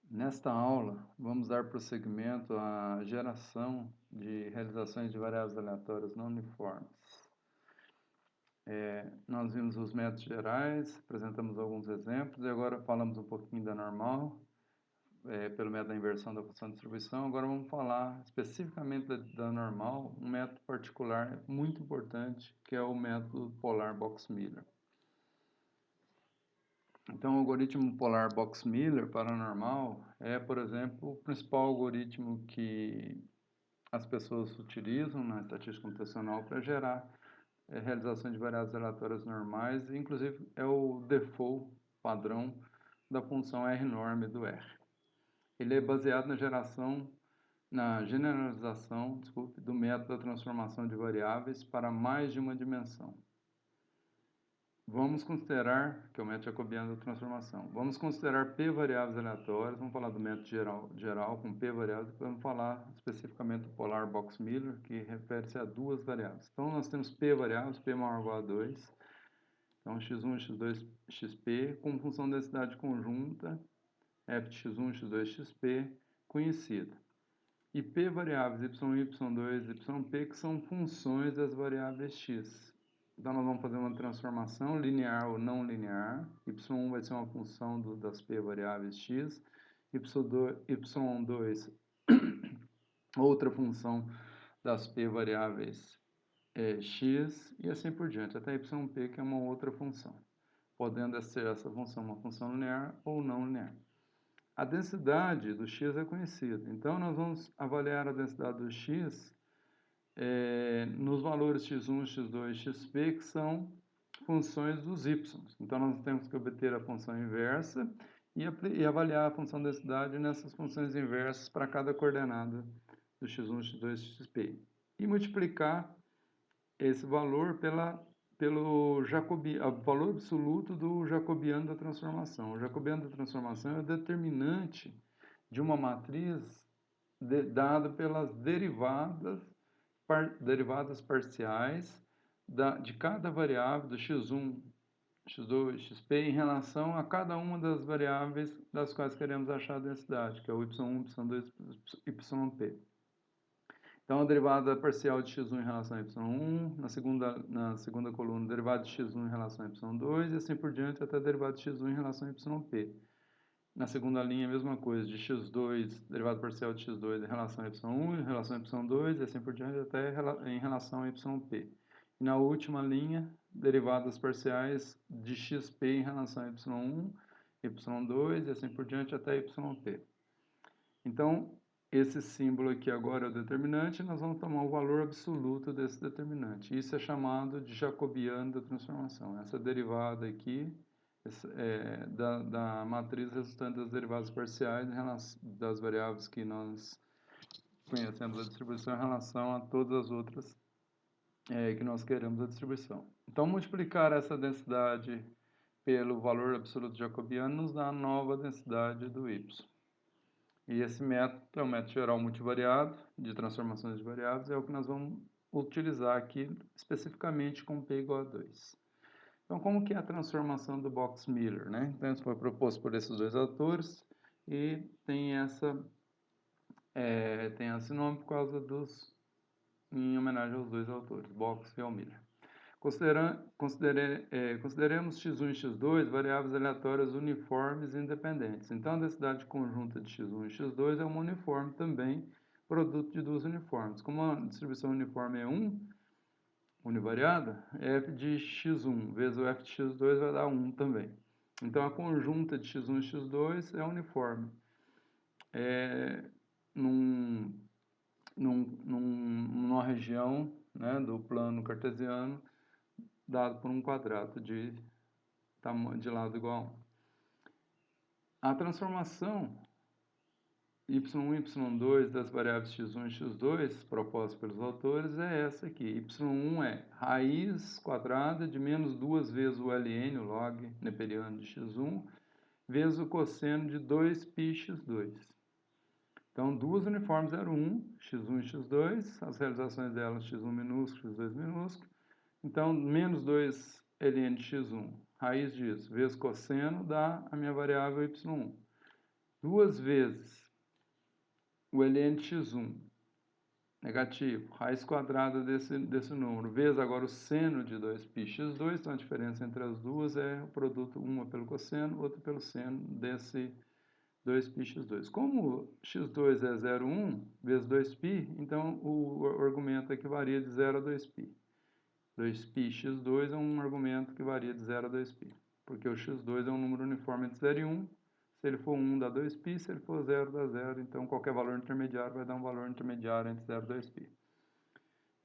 Nesta aula, vamos dar prosseguimento à geração de realizações de variáveis aleatórias não uniformes. Nós vimos os métodos gerais, apresentamos alguns exemplos e agora falamos um pouquinho da normal, pelo método da inversão da função de distribuição. Agora vamos falar especificamente da normal, um método particular muito importante, que é o método polar Box-Miller. Então, o algoritmo polar Box-Miller para normal é, por exemplo, o principal algoritmo que as pessoas utilizam na estatística computacional para gerar realização de variáveis aleatórias normais, inclusive é o default padrão da função R-norm do R. Ele é baseado na generalização, do método da transformação de variáveis para mais de uma dimensão. Vamos considerar, que é o método jacobiano da transformação, vamos considerar P variáveis aleatórias, vamos falar do método geral com P variáveis, vamos falar especificamente do polar Box-Miller, que refere-se a duas variáveis. Então, nós temos P variáveis, P maior ou igual a 2, então x1, x2, xp, com função de densidade conjunta, f de x1, x2, xp, conhecida. E P variáveis y1, y2, yp, que são funções das variáveis x. Então, nós vamos fazer uma transformação linear ou não linear. Y1 vai ser uma função das P variáveis x. Y2 outra função das P variáveis x. E assim por diante, até yp, que é uma outra função. Podendo ser essa função uma função linear ou não linear. A densidade do x é conhecida. Então, nós vamos avaliar a densidade do x nos valores x1, x2, xp, que são funções dos y. Então, nós temos que obter a função inversa e avaliar a função densidade nessas funções inversas para cada coordenada do x1, x2, xp. E multiplicar esse valor pelo valor absoluto do jacobiano da transformação. O jacobiano da transformação é o determinante de uma matriz dada pelas derivadas parciais de cada variável do x1, x2, xp em relação a cada uma das variáveis das quais queremos achar a densidade, que é o y1, y2, yp. Então, a derivada parcial de x1 em relação a y1, na segunda coluna, derivada de x1 em relação a y2, e assim por diante, até a derivada de x1 em relação a yp. Na segunda linha, a mesma coisa, de x2, derivada parcial de x2 em relação a y1, em relação a y2, e assim por diante, até em relação a yp. E na última linha, derivadas parciais de xp em relação a y1, y2, e assim por diante, até yp. Então, esse símbolo aqui agora é o determinante, nós vamos tomar o valor absoluto desse determinante. Isso é chamado de jacobiano da transformação. Essa derivada aqui da matriz resultante das derivadas parciais das variáveis que nós conhecemos a distribuição em relação a todas as outras que nós queremos a distribuição. Então, multiplicar essa densidade pelo valor absoluto jacobiano nos dá a nova densidade do y. E esse método é um método geral multivariado, de transformações de variáveis, é o que nós vamos utilizar aqui especificamente com P igual a 2. Então, como que é a transformação do Box-Miller, né? Então, isso foi proposto por esses dois autores e tem esse nome por causa em homenagem aos dois autores, Box e Miller. Consideremos x1 e x2 variáveis aleatórias uniformes e independentes. Então, a densidade conjunta de x1 e x2 é uma uniforme também, produto de duas uniformes. Como a distribuição uniforme é 1, univariada, f de x1 vezes o f de x2 vai dar 1 também. Então, a conjunta de x1 e x2 é uniforme. Numa região, né, do plano cartesiano dado por um quadrado de lado igual a 1. A transformação y1 e y2 das variáveis x1 e x2 propostas pelos autores é essa aqui. y1 é raiz quadrada de menos duas vezes o ln, o log neperiano de x1, vezes o cosseno de 2πx2. Então, duas uniformes 0,1, x1 e x2, as realizações delas x1 minúsculo, x2 minúsculo. Então, menos 2 ln de x1, raiz disso, vezes cosseno, dá a minha variável y1. duas vezes o ln de x1 negativo, raiz quadrada desse número, vezes agora o seno de 2πx2, então a diferença entre as duas é o produto, uma pelo cosseno, outra pelo seno desse 2πx2. Como x2 é 0,1 vezes 2π, então o argumento é que varia de 0 a 2π. 2πx2 é um argumento que varia de 0 a 2π, porque o x2 é um número uniforme entre 0 e 1. Se ele for 1, dá 2π, se ele for 0, dá 0. Então, qualquer valor intermediário vai dar um valor intermediário entre 0 e 2π.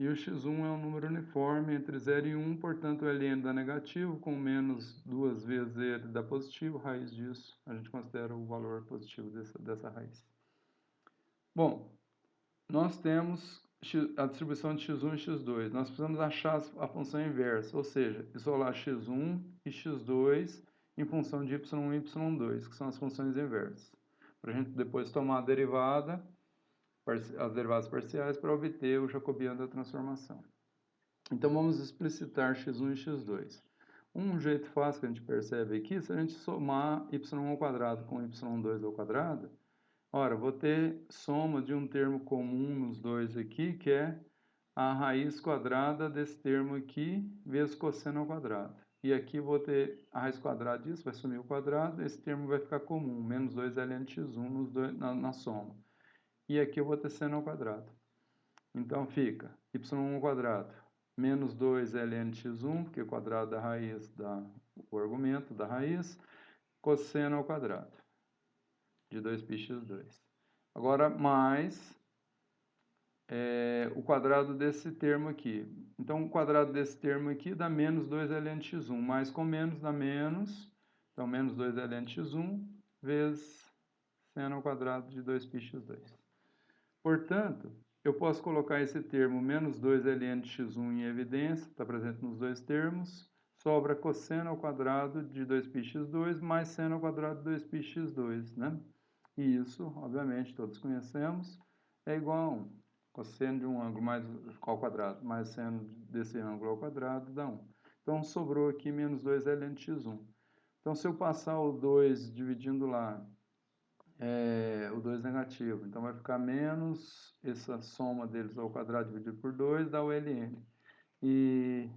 E o x1 é um número uniforme entre 0 e 1, portanto, o ln dá negativo, com menos duas vezes ele dá positivo, raiz disso, a gente considera o valor positivo dessa raiz. Bom, nós temos a distribuição de x1 e x2. Nós precisamos achar a função inversa, ou seja, isolar x1 e x2 em função de y1 e y2, que são as funções inversas. Para a gente depois tomar a derivada, as derivadas parciais, para obter o jacobiano da transformação. Então, vamos explicitar x1 e x2. Um jeito fácil que a gente percebe aqui, se a gente somar y1 ao quadrado com y2 ao quadrado, ora, vou ter soma de um termo comum nos dois aqui, que é a raiz quadrada desse termo aqui, vezes cosseno ao quadrado. E aqui vou ter a raiz quadrada disso, vai sumir o quadrado, esse termo vai ficar comum, menos 2 ln de x1 na soma. E aqui eu vou ter seno ao quadrado. Então fica y1 ao quadrado menos 2 ln de x1, porque o quadrado da raiz dá o argumento da raiz, cosseno ao quadrado de 2πx2. Agora, mais o quadrado desse termo aqui. Então, o quadrado desse termo aqui dá menos 2 ln de x1. Mais com menos dá menos. Então, menos 2 ln de x1 vezes seno ao quadrado de 2πx2. Portanto, eu posso colocar esse termo menos 2 ln de x1 em evidência, está presente nos dois termos. Sobra cosseno ao quadrado de 2πx2 mais seno ao quadrado de 2πx2, né? E isso, obviamente, todos conhecemos, é igual a 1. Cosseno de um ângulo mais, ao quadrado mais seno desse ângulo ao quadrado dá 1. Então, sobrou aqui menos 2 ln de x1. Então, se eu passar o 2 dividindo lá, o 2 negativo, então vai ficar menos essa soma deles ao quadrado dividido por 2, dá o ln. E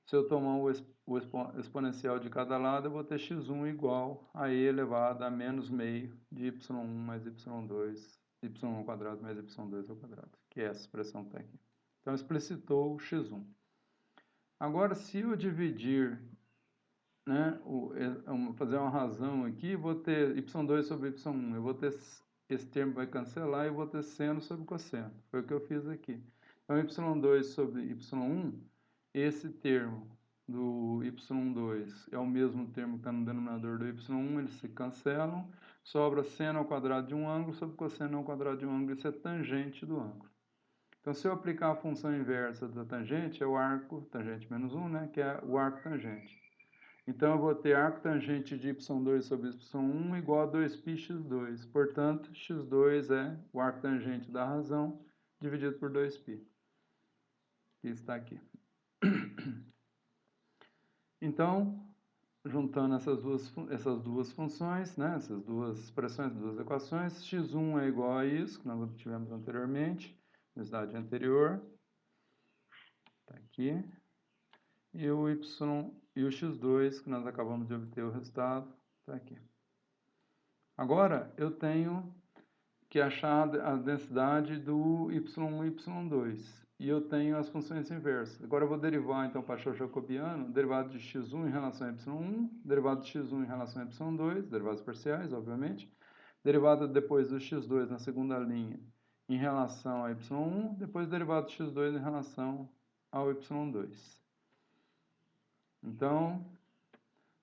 se eu tomar o exponencial de cada lado, eu vou ter x1 igual a e elevado a menos meio de y1 mais y2, y1 ao quadrado mais y2 ao quadrado, que é essa expressão que está aqui. Então, explicitou o x1. Agora, se eu dividir, né, fazer uma razão aqui, vou ter y2 sobre y1, eu vou ter, esse termo vai cancelar e eu vou ter seno sobre cosseno. Foi o que eu fiz aqui. Então, y2 sobre y1, esse termo do y2 é o mesmo termo que está no denominador do y1, eles se cancelam, sobra seno ao quadrado de um ângulo sobre cosseno ao quadrado de um ângulo, isso é tangente do ângulo. Então, se eu aplicar a função inversa da tangente, é o arco, tangente menos 1, né, que é o arco tangente. Então, eu vou ter arco tangente de y2 sobre y1 igual a 2πx2. Portanto, x2 é o arco tangente da razão dividido por 2π, que está aqui. Então, juntando essas duas funções, né, essas duas expressões, duas equações, x1 é igual a isso, que nós obtivemos anteriormente, no slide anterior. Está aqui. E o y e o x2, que nós acabamos de obter o resultado, está aqui. Agora, eu tenho que achar a densidade do y1 e y2. E eu tenho as funções inversas. Agora eu vou derivar, então, para achar o jacobiano, derivado de x1 em relação a y1, derivado de x1 em relação a y2, derivadas parciais, obviamente. Derivada depois do x2 na segunda linha em relação a y1, depois derivado de x2 em relação ao y2. Então,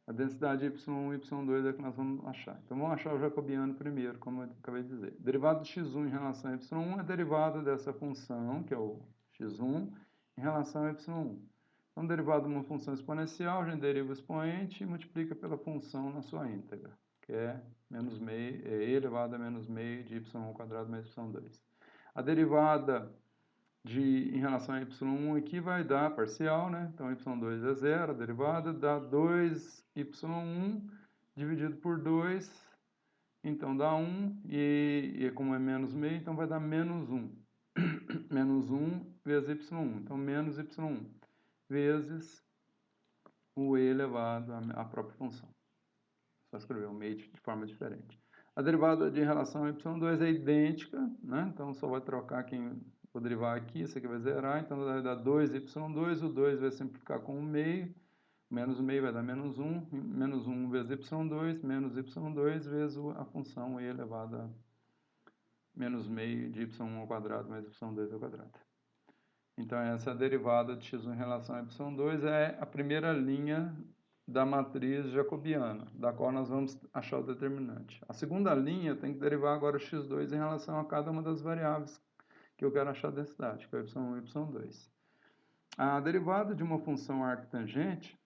a densidade y1 e y2 é que nós vamos achar. Então, vamos achar o jacobiano primeiro, como eu acabei de dizer. Derivado de x1 em relação a y1 é derivada dessa função, que é o x1, em relação a y1. Então, derivado de uma função exponencial, a gente deriva o expoente e multiplica pela função na sua íntegra, que é menos meio, e elevado a menos meio de y ao quadrado mais y2. A derivada em relação a y1 aqui vai dar parcial, né? Então, y2 é 0, a derivada dá 2y1 dividido por 2 então dá 1, e como é menos meio, então vai dar menos 1. Menos 1 vezes y1. Então, menos y1 vezes o e elevado à própria função. Só escrever o meio de forma diferente. A derivada de relação a y2 é idêntica, né? Então, só vai trocar quem vou derivar aqui, isso aqui vai zerar, então vai dar 2y2, o 2 vai simplificar com o meio, menos o meio vai dar menos 1, menos 1 vezes y2, menos y2 vezes a função e elevado a menos meio de y1 ao quadrado mais y2 ao quadrado. Então, essa derivada de x1 em relação a y2 é a primeira linha da matriz jacobiana, da qual nós vamos achar o determinante. A segunda linha tem que derivar agora o x2 em relação a cada uma das variáveis que eu quero achar a densidade, que é y1 e y2. A derivada de uma função arctangente,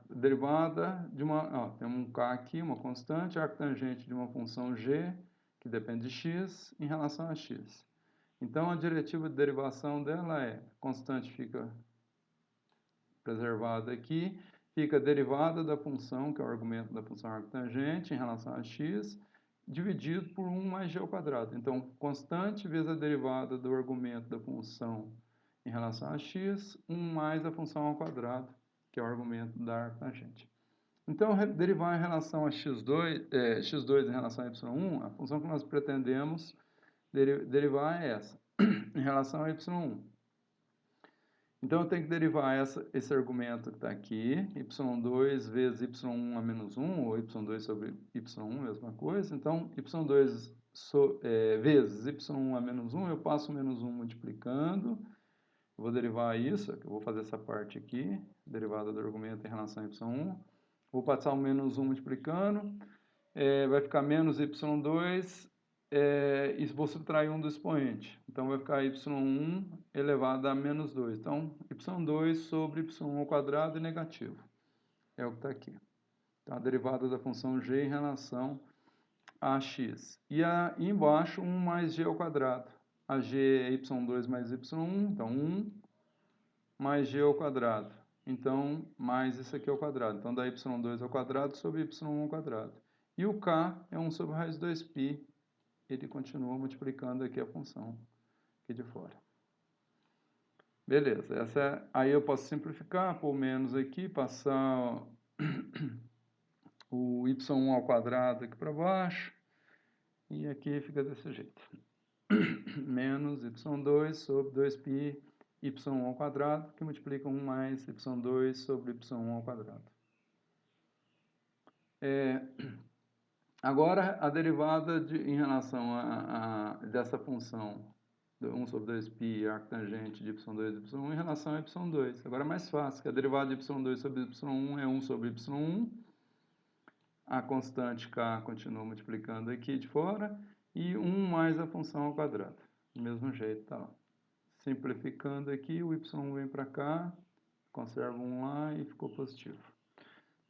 derivada de uma... tem um k aqui, uma constante, arctangente de uma função g, que depende de x, em relação a x. Então, a diretiva de derivação dela é, constante fica preservada aqui, fica a derivada da função, que é o argumento da função arctangente, em relação a x, dividido por 1 mais g ao quadrado. Então, constante vezes a derivada do argumento da função em relação a x, 1 mais a função ao quadrado, que é o argumento da arctangente. Então, derivar em relação a x2 em relação a y1, a função que nós pretendemos derivar é essa, em relação a y1. Então, eu tenho que derivar esse argumento que está aqui, y2 vezes y1 a menos 1, ou y2 sobre y1, mesma coisa. Então, y2 vezes y1 a menos 1, eu passo o menos 1 multiplicando, eu vou derivar isso, eu vou fazer essa parte aqui, derivada do argumento em relação a y1, vou passar o menos 1 multiplicando, vai ficar menos y2, e vou subtrair 1 do expoente. Então, vai ficar y1 elevado a menos 2. Então, y2 sobre y1 ao quadrado é negativo. É o que está aqui. Então, a derivada da função g em relação a x. E embaixo, 1 mais g ao quadrado. A g é y2 mais y1, então 1 mais g ao quadrado. Então, mais isso aqui ao quadrado. Então, dá y2 ao quadrado sobre y1 ao quadrado. E o k é 1 sobre raiz de 2π. Ele continua multiplicando aqui a função aqui de fora. Beleza, aí eu posso simplificar, pôr menos aqui, passar o y1 ao quadrado aqui para baixo, e aqui fica desse jeito. Menos y2 sobre 2π y1 ao quadrado, que multiplica 1 mais y2 sobre y1 ao quadrado. Agora, a derivada em relação dessa função, 1 sobre 2π arctangente de y2 e y1 em relação a y2. Agora é mais fácil, que a derivada de y2 sobre y1 é 1 sobre y1, a constante k continua multiplicando aqui de fora, e 1 mais a função ao quadrado. Do mesmo jeito, tá lá. Simplificando aqui, o y1 vem para cá, conserva 1 lá e ficou positivo.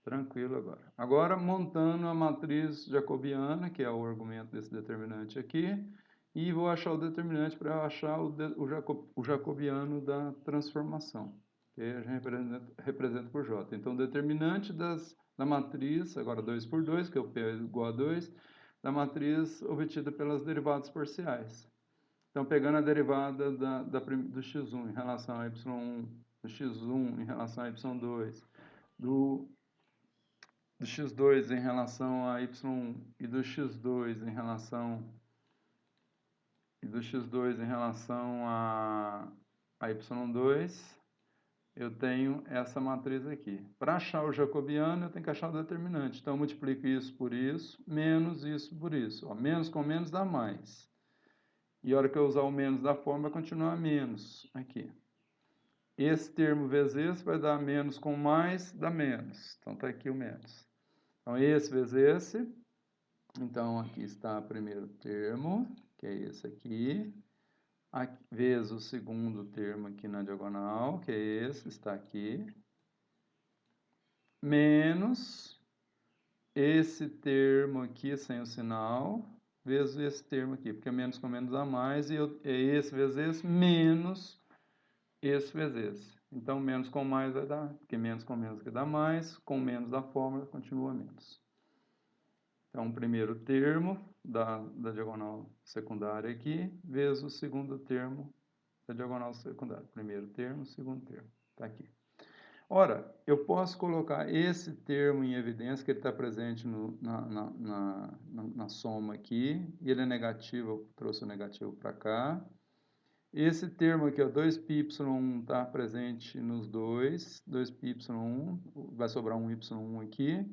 Tranquilo agora. Agora, montando a matriz jacobiana, que é o argumento desse determinante aqui, e vou achar o determinante para achar o jacobiano da transformação, que a gente representa por J. Então, o determinante da matriz, agora 2 por 2, que é o P igual a 2, da matriz obtida pelas derivadas parciais. Então, pegando a derivada do x1 em relação a y1, do x1 em relação a y2, do x2 em relação a y1 e do x2 em relação a y2, eu tenho essa matriz aqui. Para achar o jacobiano, eu tenho que achar o determinante. Então, eu multiplico isso por isso, menos isso por isso. Ó, menos com menos dá mais. E a hora que eu usar o menos da forma, vai continuar menos aqui. Esse termo vezes esse vai dar menos com mais, dá menos. Então, está aqui o menos. Então, esse vezes esse. Então, aqui está o primeiro termo, que é esse aqui. Vezes o segundo termo aqui na diagonal, que é esse, está aqui. Menos esse termo aqui sem o sinal, vezes esse termo aqui, porque menos com menos dá mais, e é esse vezes esse, menos esse vezes esse. Então, menos com mais vai dar, porque menos com menos que dá mais, com menos da fórmula continua menos. Então, o primeiro termo da diagonal secundária aqui, vezes o segundo termo da diagonal secundária. Primeiro termo, segundo termo. Está aqui. Ora, eu posso colocar esse termo em evidência, que ele está presente na soma aqui, e ele é negativo, eu trouxe o negativo para cá. Esse termo aqui, 2πy1, está presente nos dois, 2πy1, vai sobrar um y1 aqui,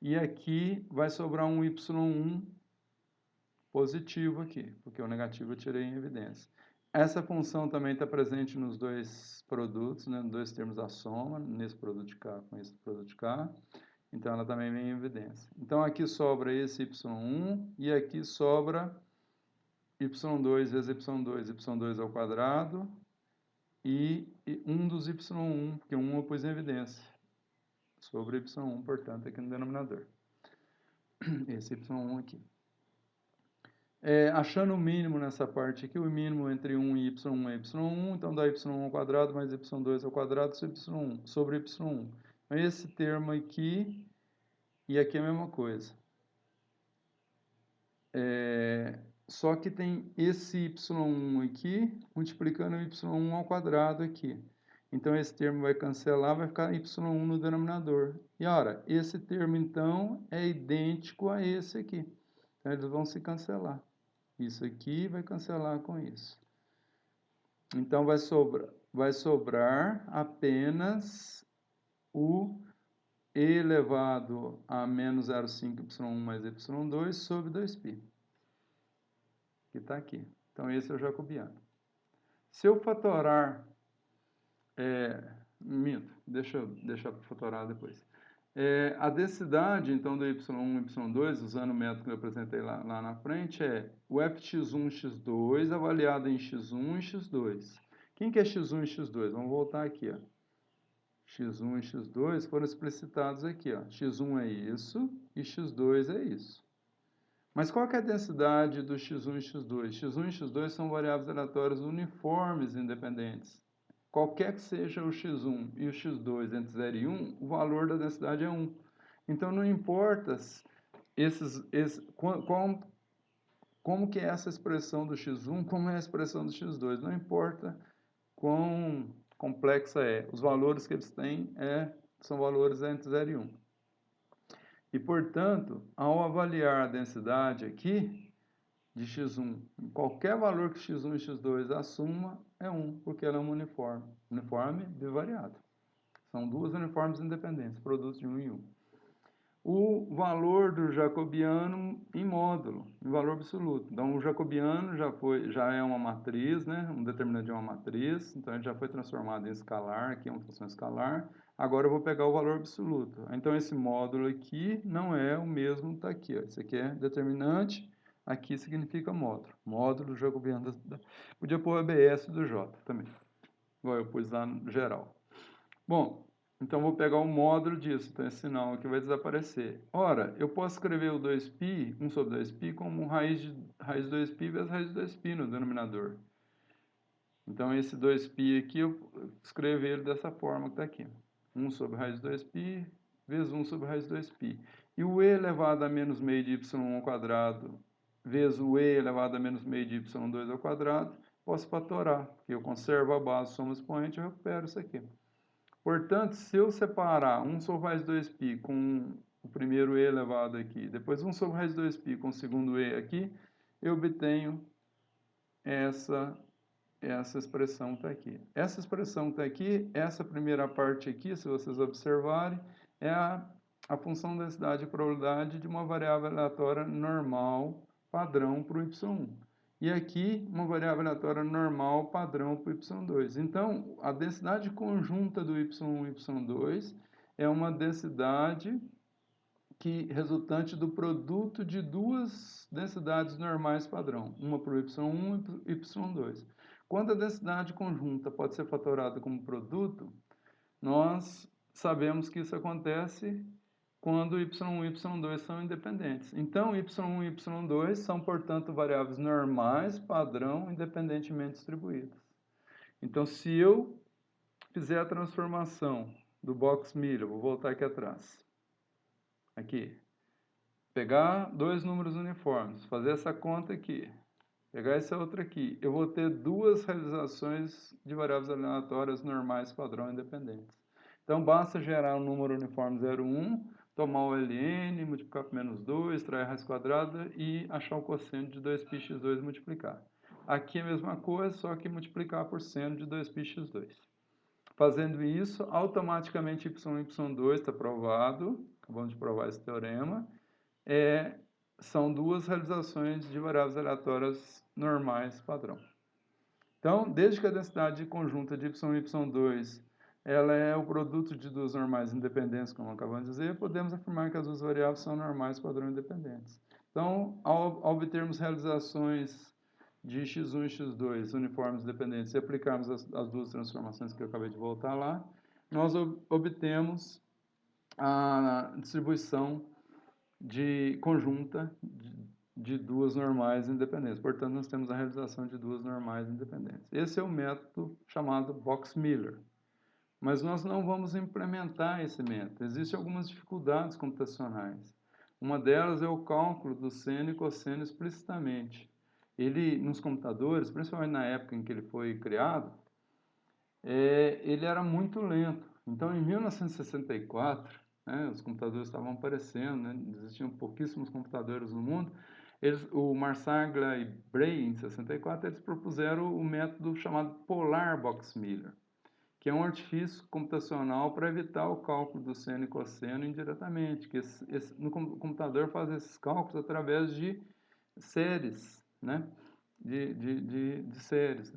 e aqui vai sobrar um y1 positivo aqui, porque o negativo eu tirei em evidência. Essa função também está presente nos dois produtos, né, nos dois termos da soma, nesse produto de K com esse produto de K. Então, ela também vem em evidência. Então, aqui sobra esse y1 e aqui sobra y2 vezes y2 ao quadrado e 1 dos y1, porque 1 eu pus em evidência, sobre y1, portanto, aqui no denominador. Esse y1 aqui. Achando o mínimo nessa parte aqui, o mínimo entre 1 e y1 é y1, então dá y1 ao quadrado mais y2 ao quadrado sobre y1. Então, esse termo aqui e aqui é a mesma coisa. Só que tem esse y1 aqui multiplicando o y1 ao quadrado aqui. Então, esse termo vai cancelar, vai ficar y1 no denominador. E, ora, esse termo, então, é idêntico a esse aqui. Então, eles vão se cancelar. Isso aqui vai cancelar com isso. Então, vai sobrar apenas o e elevado a menos 0,5 y1 mais y2 sobre 2π. Que está aqui. Então, esse é o jacobiano. Se eu fatorar... deixa eu fatorar depois. A densidade, então, do y1 e y2, usando o método que eu apresentei lá na frente, é o fx1, x2, avaliado em x1 e x2. Quem que é x1 e x2? Vamos voltar aqui, ó. x1 e x2 foram explicitados aqui, ó. x1 é isso e x2 é isso. Mas qual que é a densidade do x1 e x2? x1 e x2 são variáveis aleatórias uniformes independentes. Qualquer que seja o x1 e o x2 entre 0 e 1, o valor da densidade é 1. Então, não importa como que é essa expressão do x1, como é a expressão do x2. Não importa quão complexa é. Os valores que eles têm são valores entre 0 e 1. E, portanto, ao avaliar a densidade aqui de x1, qualquer valor que x1 e x2 assuma é 1, porque ela é uma uniforme bivariada. São duas uniformes independentes, produtos de 1 e 1. O valor do jacobiano em módulo, em valor absoluto. Então, o jacobiano já é uma matriz, né? Um determinante de uma matriz, então ele já foi transformado em escalar, aqui é uma função escalar. Agora eu vou pegar o valor absoluto. Então, esse módulo aqui não é o mesmo que está aqui, ó. Esse aqui é determinante, aqui significa módulo. Módulo jacobiano podia pôr ABS do J também, igual eu pus lá no geral. Bom, então vou pegar o módulo disso, então esse sinal aqui vai desaparecer. Ora, eu posso escrever o 2π, 1 sobre 2π, como raiz de 2π vezes raiz de 2π no denominador. Então, esse 2π aqui, eu escrevo ele dessa forma que está aqui. 1 sobre raiz de 2π vezes 1 sobre raiz de 2π. E o e elevado a menos meio de y1 ao quadrado vezes o e elevado a menos meio de y2 ao quadrado, posso fatorar, porque eu conservo a base, soma expoente, eu recupero isso aqui. Portanto, se eu separar 1 sobre raiz de 2π com o primeiro e elevado aqui, depois 1 sobre raiz de 2π com o segundo e aqui, eu obtenho essa expressão que está aqui. Essa expressão que está aqui, essa primeira parte aqui, se vocês observarem, é a função densidade e probabilidade de uma variável aleatória normal padrão para o y1. E aqui, uma variável aleatória normal padrão para o y2. Então, a densidade conjunta do y1 e y2 é uma densidade resultante do produto de duas densidades normais padrão, uma para o y1 e y2. Quando a densidade conjunta pode ser fatorada como produto, nós sabemos que isso acontece quando y1 e y2 são independentes. Então, y1 e y2 são, portanto, variáveis normais, padrão, independentemente distribuídas. Então, se eu fizer a transformação do Box-Miller, vou voltar aqui atrás. Aqui. pegar dois números uniformes, fazer essa conta aqui, pegar essa outra aqui, eu vou ter duas realizações de variáveis aleatórias normais padrão independentes. Então, basta gerar um número uniforme 0,1, tomar o ln, multiplicar por menos 2, extrair a raiz quadrada e achar o cosseno de 2πx2 e multiplicar. Aqui é a mesma coisa, só que multiplicar por seno de 2πx2. Fazendo isso, automaticamente y1 e y2 está provado, acabamos de provar esse teorema, são duas realizações de variáveis aleatórias normais padrão. Então, desde que a densidade conjunta de y1 e y2 ela é o produto de duas normais independentes, como acabamos de dizer, podemos afirmar que as duas variáveis são normais padrão independentes. Então, ao obtermos realizações de x1 e x2 uniformes dependentes e aplicarmos as duas transformações que eu acabei de voltar lá, nós obtemos a distribuição conjunta de duas normais independentes. Portanto, nós temos a realização de duas normais independentes. Esse é o método chamado Box-Miller. Mas nós não vamos implementar esse método. Existem algumas dificuldades computacionais. Uma delas é o cálculo do seno e cosseno explicitamente. Ele, nos computadores, principalmente na época em que ele foi criado, ele era muito lento. Então, em 1964, os computadores estavam aparecendo, existiam pouquíssimos computadores no mundo. O Marsaglia e Bray, em 64, eles propuseram o método chamado Polar Box-Miller, que é um artifício computacional para evitar o cálculo do seno e cosseno indiretamente, que no computador faz esses cálculos através de séries, de séries.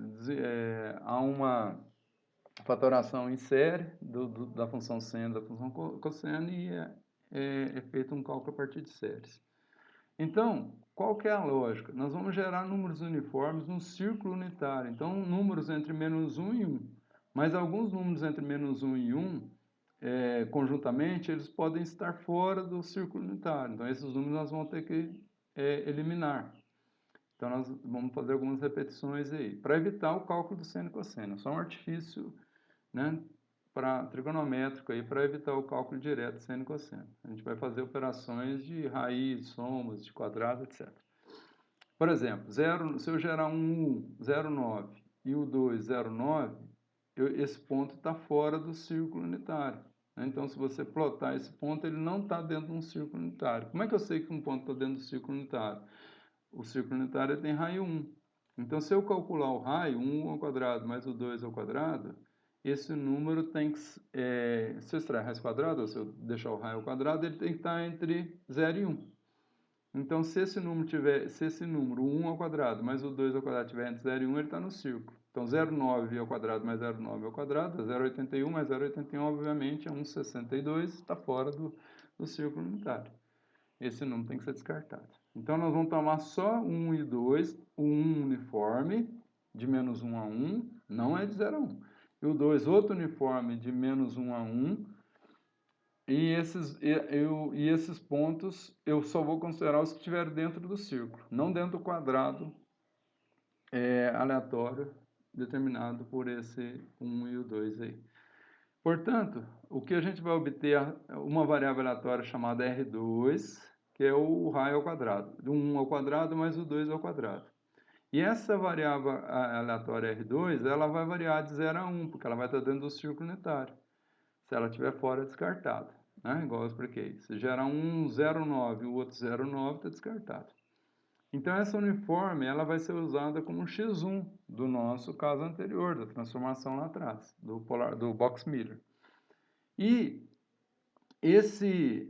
Há uma fatoração em série da função seno, da função cosseno, e é feito um cálculo a partir de séries. Então, qual que é a lógica? Nós vamos gerar números uniformes num círculo unitário. Então, números entre menos 1 e 1. Mas alguns números entre menos 1 e 1, conjuntamente, eles podem estar fora do círculo unitário. Então, esses números nós vamos ter que eliminar. Então, nós vamos fazer algumas repetições aí, para evitar o cálculo do seno e cosseno. É só um artifício, trigonométrico aí, para evitar o cálculo direto de seno e cosseno. A gente vai fazer operações de raiz, somas, de quadrado, etc. Por exemplo, se eu gerar um 0,9 e o 2, 0,9, esse ponto está fora do círculo unitário. Então, se você plotar esse ponto, ele não está dentro de um círculo unitário. Como é que eu sei que um ponto está dentro do círculo unitário? O círculo unitário tem raio 1. Então, se eu calcular o raio, 1 ao quadrado mais o 2 ao quadrado, esse número tem que, se eu extrair a raiz quadrada, ou se eu deixar o raio ao quadrado, ele tem que estar entre 0 e 1. Então, se esse número 1 ao quadrado mais o 2 ao quadrado estiver entre 0 e 1, ele está no círculo. Então, 0,9 ao quadrado mais 0,9 ao quadrado é 0,81, mais 0,81, obviamente, é 1,62, está fora do círculo unitário. Esse número tem que ser descartado. Então, nós vamos tomar só 1 e 2, o 1 uniforme, de menos 1 a 1, não é de 0 a 1. E o 2, outro uniforme, de menos 1 a 1. E esses pontos eu só vou considerar os que estiverem dentro do círculo, não dentro do quadrado aleatório determinado por esse 1 e o 2 aí. Portanto, o que a gente vai obter é uma variável aleatória chamada R2, que é o raio ao quadrado, do 1 ao quadrado mais o 2 ao quadrado. E essa variável aleatória R2, ela vai variar de 0 a 1, porque ela vai estar dentro do círculo unitário. Se ela estiver fora, é descartada. Igual eu expliquei. Se gerar um 0,9 e o outro 0,9, está descartado. Então, essa uniforme ela vai ser usada como x1 do nosso caso anterior, da transformação lá atrás, do Box-Miller. E esses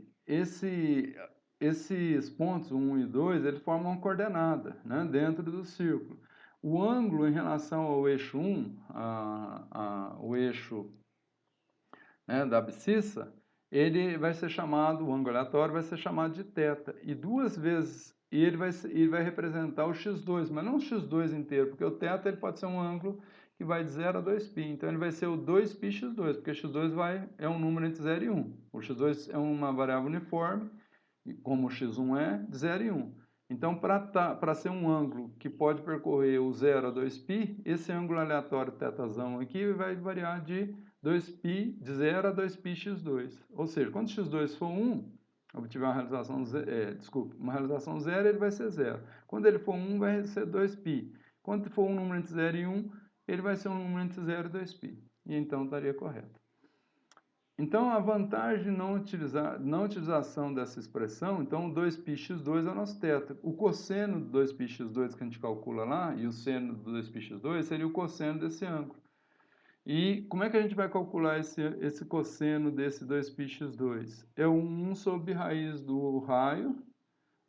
pontos, 1 e 2, eles formam uma coordenada dentro do círculo. O ângulo em relação ao eixo 1, o eixo da abscissa, ele vai ser chamado, o ângulo aleatório vai ser chamado de θ. E duas vezes, ele vai representar o x2, mas não o x2 inteiro, porque o θ ele pode ser um ângulo que vai de 0 a 2π. Então, ele vai ser o 2πx2, porque x2 é um número entre 0 e 1. O x2 é uma variável uniforme, como o x1 é, de 0 e 1. Então, para ser um ângulo que pode percorrer o 0 a 2π, esse ângulo aleatório θzão aqui vai variar de 2π, de 0 a 2πx2. Ou seja, quando x2 for 1, obtiver uma realização, uma realização zero, ele vai ser zero. Quando ele for 1, vai ser 2π. Quando for um número entre 0 e 1, ele vai ser um número entre 0 e 2π. E então estaria correto. Então, a vantagem de não utilização dessa expressão, então, 2πx2 é o nosso θ. O cosseno do 2πx2 que a gente calcula lá, e o seno do 2πx2, seria o cosseno desse ângulo. E como é que a gente vai calcular esse cosseno desse 2πx2? É o 1 sobre raiz do raio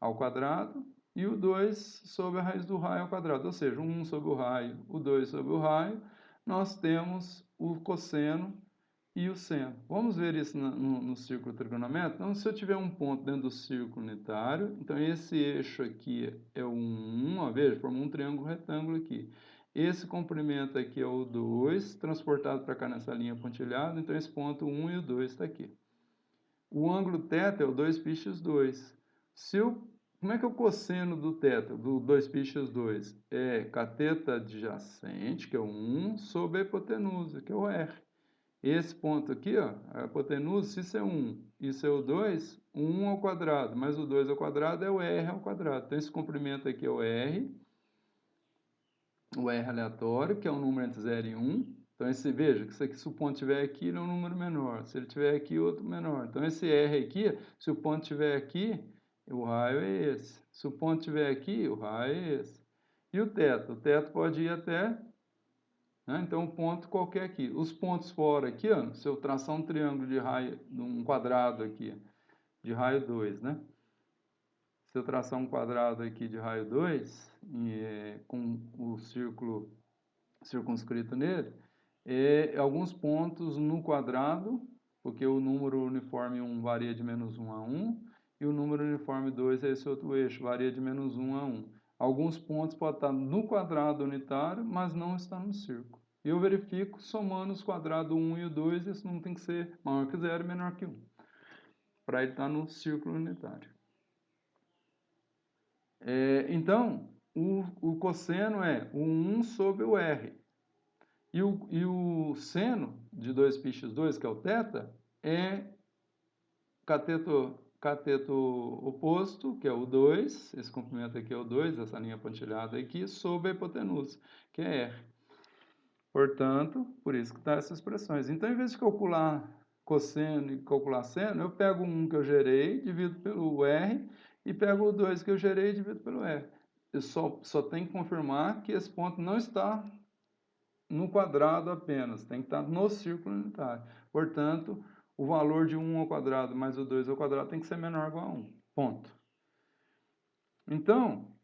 ao quadrado e o 2 sobre a raiz do raio ao quadrado. Ou seja, o 1 sobre o raio, o 2 sobre o raio, nós temos o cosseno e o seno. Vamos ver isso no círculo trigonométrico? Então, se eu tiver um ponto dentro do círculo unitário, então esse eixo aqui é o 1, ó, veja, formou um triângulo retângulo aqui. Esse comprimento aqui é o 2, transportado para cá nessa linha pontilhada, então esse ponto 1 e o 2 está aqui. O ângulo θ é o 2πx2. Como é que é o cosseno do θ, do 2πx2? É cateto adjacente, que é o 1, sobre a hipotenusa, que é o r. Esse ponto aqui, ó, a hipotenusa, se isso é 1, isso é o 2, o 1 ao quadrado, mais o 2 ao quadrado é o r ao quadrado. Então, esse comprimento aqui é o r aleatório, que é um número entre 0 e 1. Então, veja que isso aqui, se o ponto estiver aqui, ele é um número menor. Se ele estiver aqui, outro menor. Então, esse r aqui, se o ponto estiver aqui, o raio é esse. Se o ponto estiver aqui, o raio é esse. E o teto? O teto pode ir até... né? Então, um ponto qualquer aqui. Os pontos fora aqui, ó, se eu traçar um triângulo de raio, um quadrado aqui, de raio 2, né? Se eu traçar um quadrado aqui de raio 2, com o círculo circunscrito nele, alguns pontos no quadrado, porque o número uniforme 1 varia de -1 a 1, e o número uniforme 2 é esse outro eixo, varia de -1 a 1. Alguns pontos podem estar no quadrado unitário, mas não está no círculo. E eu verifico somando os quadrados 1 e o 2, esse número tem que ser maior que 0 e menor que 1, para ele estar no círculo unitário. Então, o cosseno é o 1 sobre o r. E o seno de 2πx2, que é o θ, é cateto oposto, que é o 2, esse comprimento aqui é o 2, essa linha pontilhada aqui, sobre a hipotenusa, que é r. Portanto, por isso que está essas expressões. Então, em vez de calcular cosseno e calcular seno, eu pego o 1 que eu gerei, divido pelo r, e pego o 2 que eu gerei e divido pelo r. Eu só tenho que confirmar que esse ponto não está no quadrado apenas, tem que estar no círculo unitário. Portanto, o valor de 1 ao quadrado mais o 2 ao quadrado tem que ser menor ou igual a 1. Ponto. Então,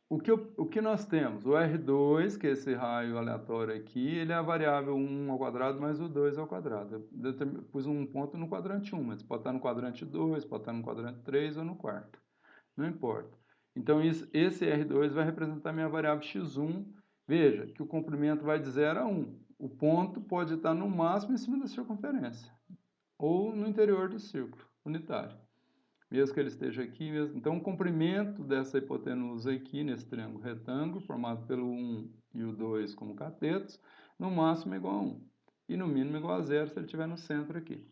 o que nós temos? O R2, que é esse raio aleatório aqui, ele é a variável 1 ao quadrado mais o 2 ao quadrado. Eu pus um ponto no quadrante 1, mas pode estar no quadrante 2, pode estar no quadrante 3 ou no quarto. Não importa. Então, esse R2 vai representar a minha variável x1. Veja que o comprimento vai de 0 a 1. O ponto pode estar no máximo em cima da circunferência ou no interior do círculo unitário, mesmo que ele esteja aqui mesmo. Então, o comprimento dessa hipotenusa aqui, nesse triângulo retângulo, formado pelo 1 e o 2 como catetos, no máximo é igual a 1. E no mínimo é igual a 0 se ele estiver no centro aqui.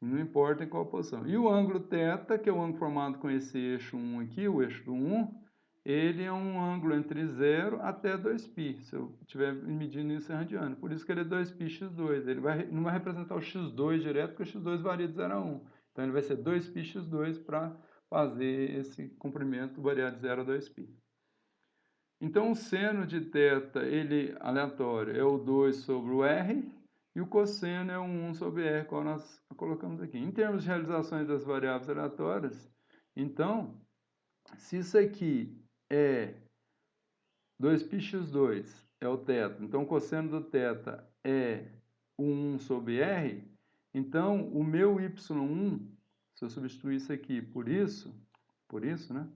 Não importa em qual posição. E o ângulo θ, que é o ângulo formado com esse eixo 1 aqui, o eixo do 1, ele é um ângulo entre 0 até 2π, se eu estiver medindo isso em radiano. Por isso que ele é 2πx2. Ele não vai representar o x2 direto, porque o x2 varia de 0 a 1. Então, ele vai ser 2πx2 para fazer esse comprimento variar de 0 a 2π. Então, o seno de θ, ele aleatório, é o 2 sobre o r, e o cosseno é o 1 sobre r, qual nós colocamos aqui. Em termos de realizações das variáveis aleatórias, então, se isso aqui é 2πx2, é o θ, então o cosseno do θ é o 1 sobre r, então o meu y1, se eu substituir isso aqui por isso, né?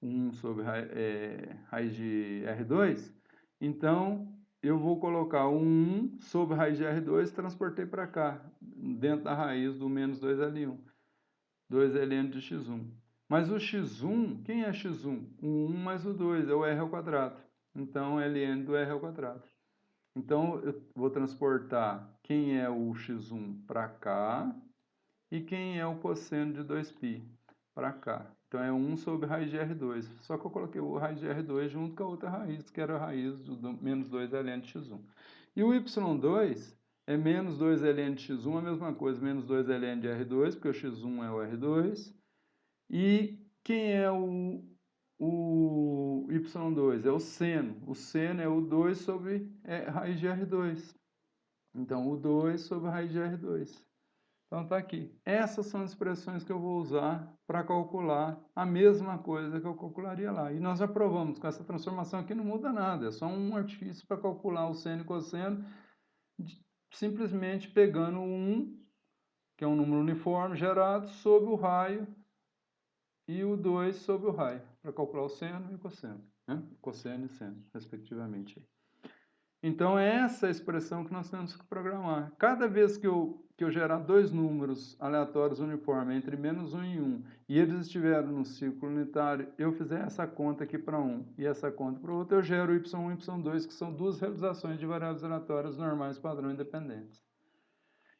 1 sobre raiz de R2, então eu vou colocar o 1 sobre raiz de R2 e transportei para cá, dentro da raiz do menos 2L1, 2Ln de x1. Mas o x1, quem é x1? O 1 mais o 2, é o r ao quadrado. Então, Ln do r ao quadrado. Então, eu vou transportar quem é o x1 para cá e quem é o cosseno de 2π para cá. Então é 1 sobre raiz de R2. Só que eu coloquei o raiz de R2 junto com a outra raiz, que era a raiz do menos 2 ln de x1. E o y2 é menos 2 ln de x1, a mesma coisa, menos 2 ln de R2, porque o x1 é o R2. E quem é o y2? É o seno. O seno é o 2 sobre raiz de R2. Então, o 2 sobre raiz de R2. Então, está aqui. Essas são as expressões que eu vou usar para calcular a mesma coisa que eu calcularia lá. E nós já provamos que essa transformação aqui não muda nada. É só um artifício para calcular o seno e cosseno, simplesmente pegando o 1, que é um número uniforme gerado, sobre o raio, e o 2 sobre o raio, para calcular o seno e o cosseno, né? Cosseno e seno, respectivamente. Então, é essa expressão que nós temos que programar. Cada vez que eu gerar dois números aleatórios uniformes entre menos 1 e 1, e eles estiverem no círculo unitário, eu fizer essa conta aqui para um e essa conta para o outro, eu gero y1 e y2, que são duas realizações de variáveis aleatórias normais padrão independentes.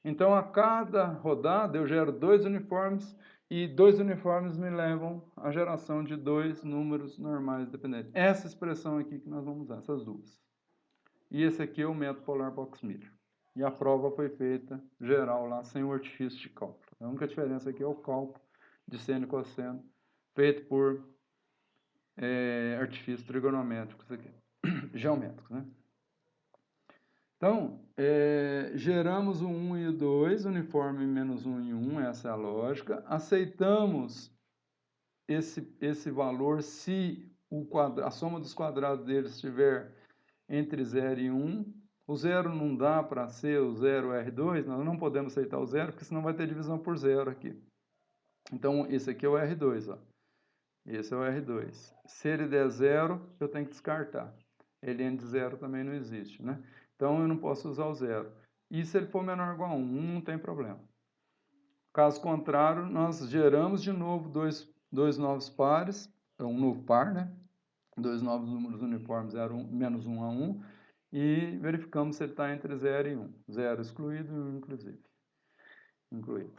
Então, a cada rodada, eu gero dois uniformes, e dois uniformes me levam à geração de dois números normais dependentes. Essa expressão aqui que nós vamos usar, essas duas. E esse aqui é o método polar Box-Miller. E a prova foi feita geral lá, sem o artifício de cálculo. A única diferença aqui é o cálculo de seno e cosseno, feito por artifícios trigonométricos aqui, geométricos, né? Então, geramos o 1 e o 2, uniforme menos 1 e 1, essa é a lógica. Aceitamos esse valor se a soma dos quadrados deles estiver entre 0 e 1. O 0 não dá para ser o 0 R2, nós não podemos aceitar o 0, porque senão vai ter divisão por 0 aqui. Então, esse aqui é o R2, ó. Esse é o R2. Se ele der 0, eu tenho que descartar. Ln de 0 também não existe, né? Então, eu não posso usar o 0. E se ele for menor ou igual a 1? 1 não tem problema. Caso contrário, nós geramos de novo dois novos pares, um novo par, né? Dois novos números uniformes, menos 1 a 1, e verificamos se ele está entre 0 e 1. 0 excluído e 1 inclusive. Incluído.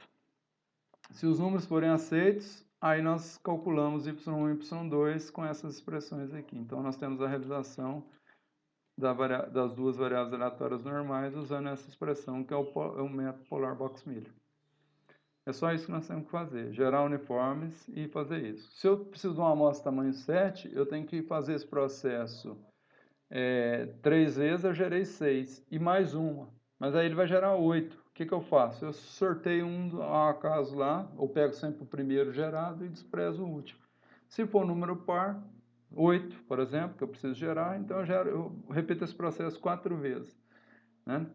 Se os números forem aceitos, aí nós calculamos y1 e y2 com essas expressões aqui. Então, nós temos a realização das duas variáveis aleatórias normais usando essa expressão, que é o método polar Box-Miller. É só isso que nós temos que fazer, gerar uniformes e fazer isso. Se eu preciso de uma amostra tamanho 7, eu tenho que fazer esse processo 3 vezes, eu gerei 6, e mais uma. Mas aí ele vai gerar 8. O que eu faço? Eu sorteio um ao acaso lá, ou pego sempre o primeiro gerado e desprezo o último. Se for número par, 8, por exemplo, que eu preciso gerar, então eu repito esse processo 4 vezes, né?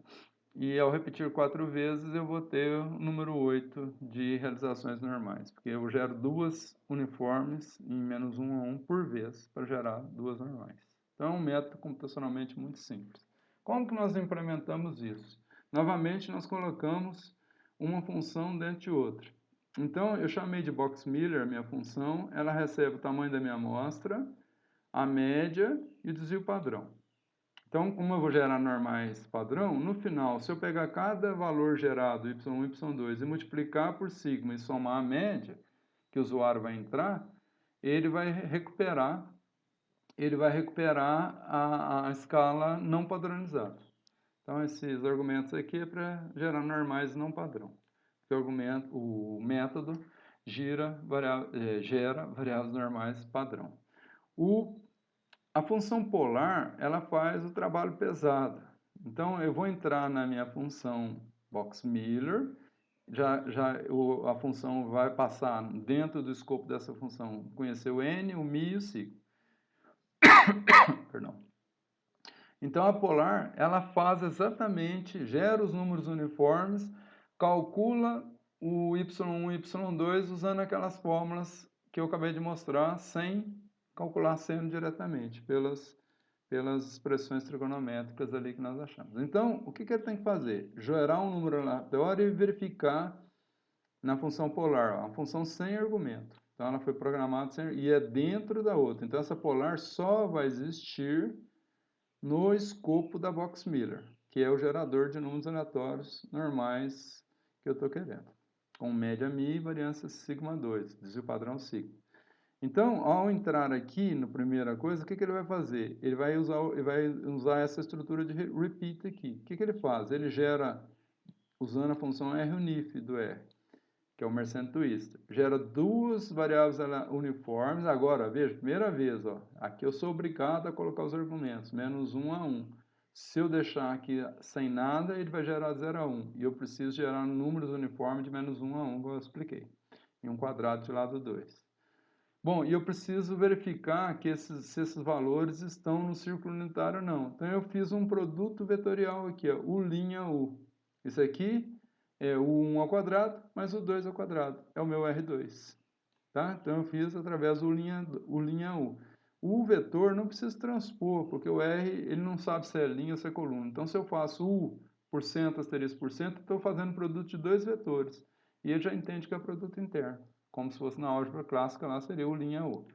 E ao repetir 4 vezes, eu vou ter o número 8 de realizações normais, porque eu gero duas uniformes em menos 1 a 1 por vez para gerar duas normais. Então, é um método computacionalmente muito simples. Como que nós implementamos isso? Novamente, nós colocamos uma função dentro de outra. Então, eu chamei de Box-Miller a minha função, ela recebe o tamanho da minha amostra, a média e o desvio padrão. Então, como eu vou gerar normais padrão, no final, se eu pegar cada valor gerado, y1 e y2, e multiplicar por sigma e somar a média que o usuário vai entrar, ele vai recuperar a escala não padronizada. Então, esses argumentos aqui é para gerar normais não padrão. O método gera variáveis normais padrão. A função polar, ela faz o trabalho pesado. Então, eu vou entrar na minha função Box-Miller, a função vai passar dentro do escopo dessa função, conhecer o n, o mi e o sigma. Perdão. Então, a polar, ela faz exatamente, gera os números uniformes, calcula o y1 e y2 usando aquelas fórmulas que eu acabei de mostrar, sem calcular seno diretamente, pelas expressões trigonométricas ali que nós achamos. Então, o que ele tem que fazer? Gerar um número aleatório e verificar na função polar, uma função sem argumento. Então, ela foi programada e é dentro da outra. Então, essa polar só vai existir no escopo da Box-Miller, que é o gerador de números aleatórios normais que eu estou querendo. com média mi e variância sigma 2, desvio padrão sigma. Então, ao entrar aqui na primeira coisa, o que ele vai fazer? Ele vai usar essa estrutura de repeat aqui. O que ele faz? Ele gera, usando a função RUnif do R, que é o Mersenne Twister, gera duas variáveis uniformes. Agora, veja, primeira vez, ó, aqui eu sou obrigado a colocar os argumentos, menos 1 a 1. Se eu deixar aqui sem nada, ele vai gerar 0 a 1. E eu preciso gerar números uniformes de menos 1 a 1, como eu expliquei, em um quadrado de lado 2. Bom, e eu preciso verificar que se esses valores estão no círculo unitário ou não. Então, eu fiz um produto vetorial aqui, ó, U'. Isso aqui é o 1 ao quadrado mais o 2 ao quadrado. É o meu R2. Tá? Então, eu fiz através do U'. O vetor não precisa transpor, porque o R ele não sabe se é linha ou se é coluna. Então, se eu faço U por cento, asterisco por cento, estou fazendo produto de dois vetores. E ele já entende que é produto interno. Como se fosse na álgebra clássica, lá seria U'.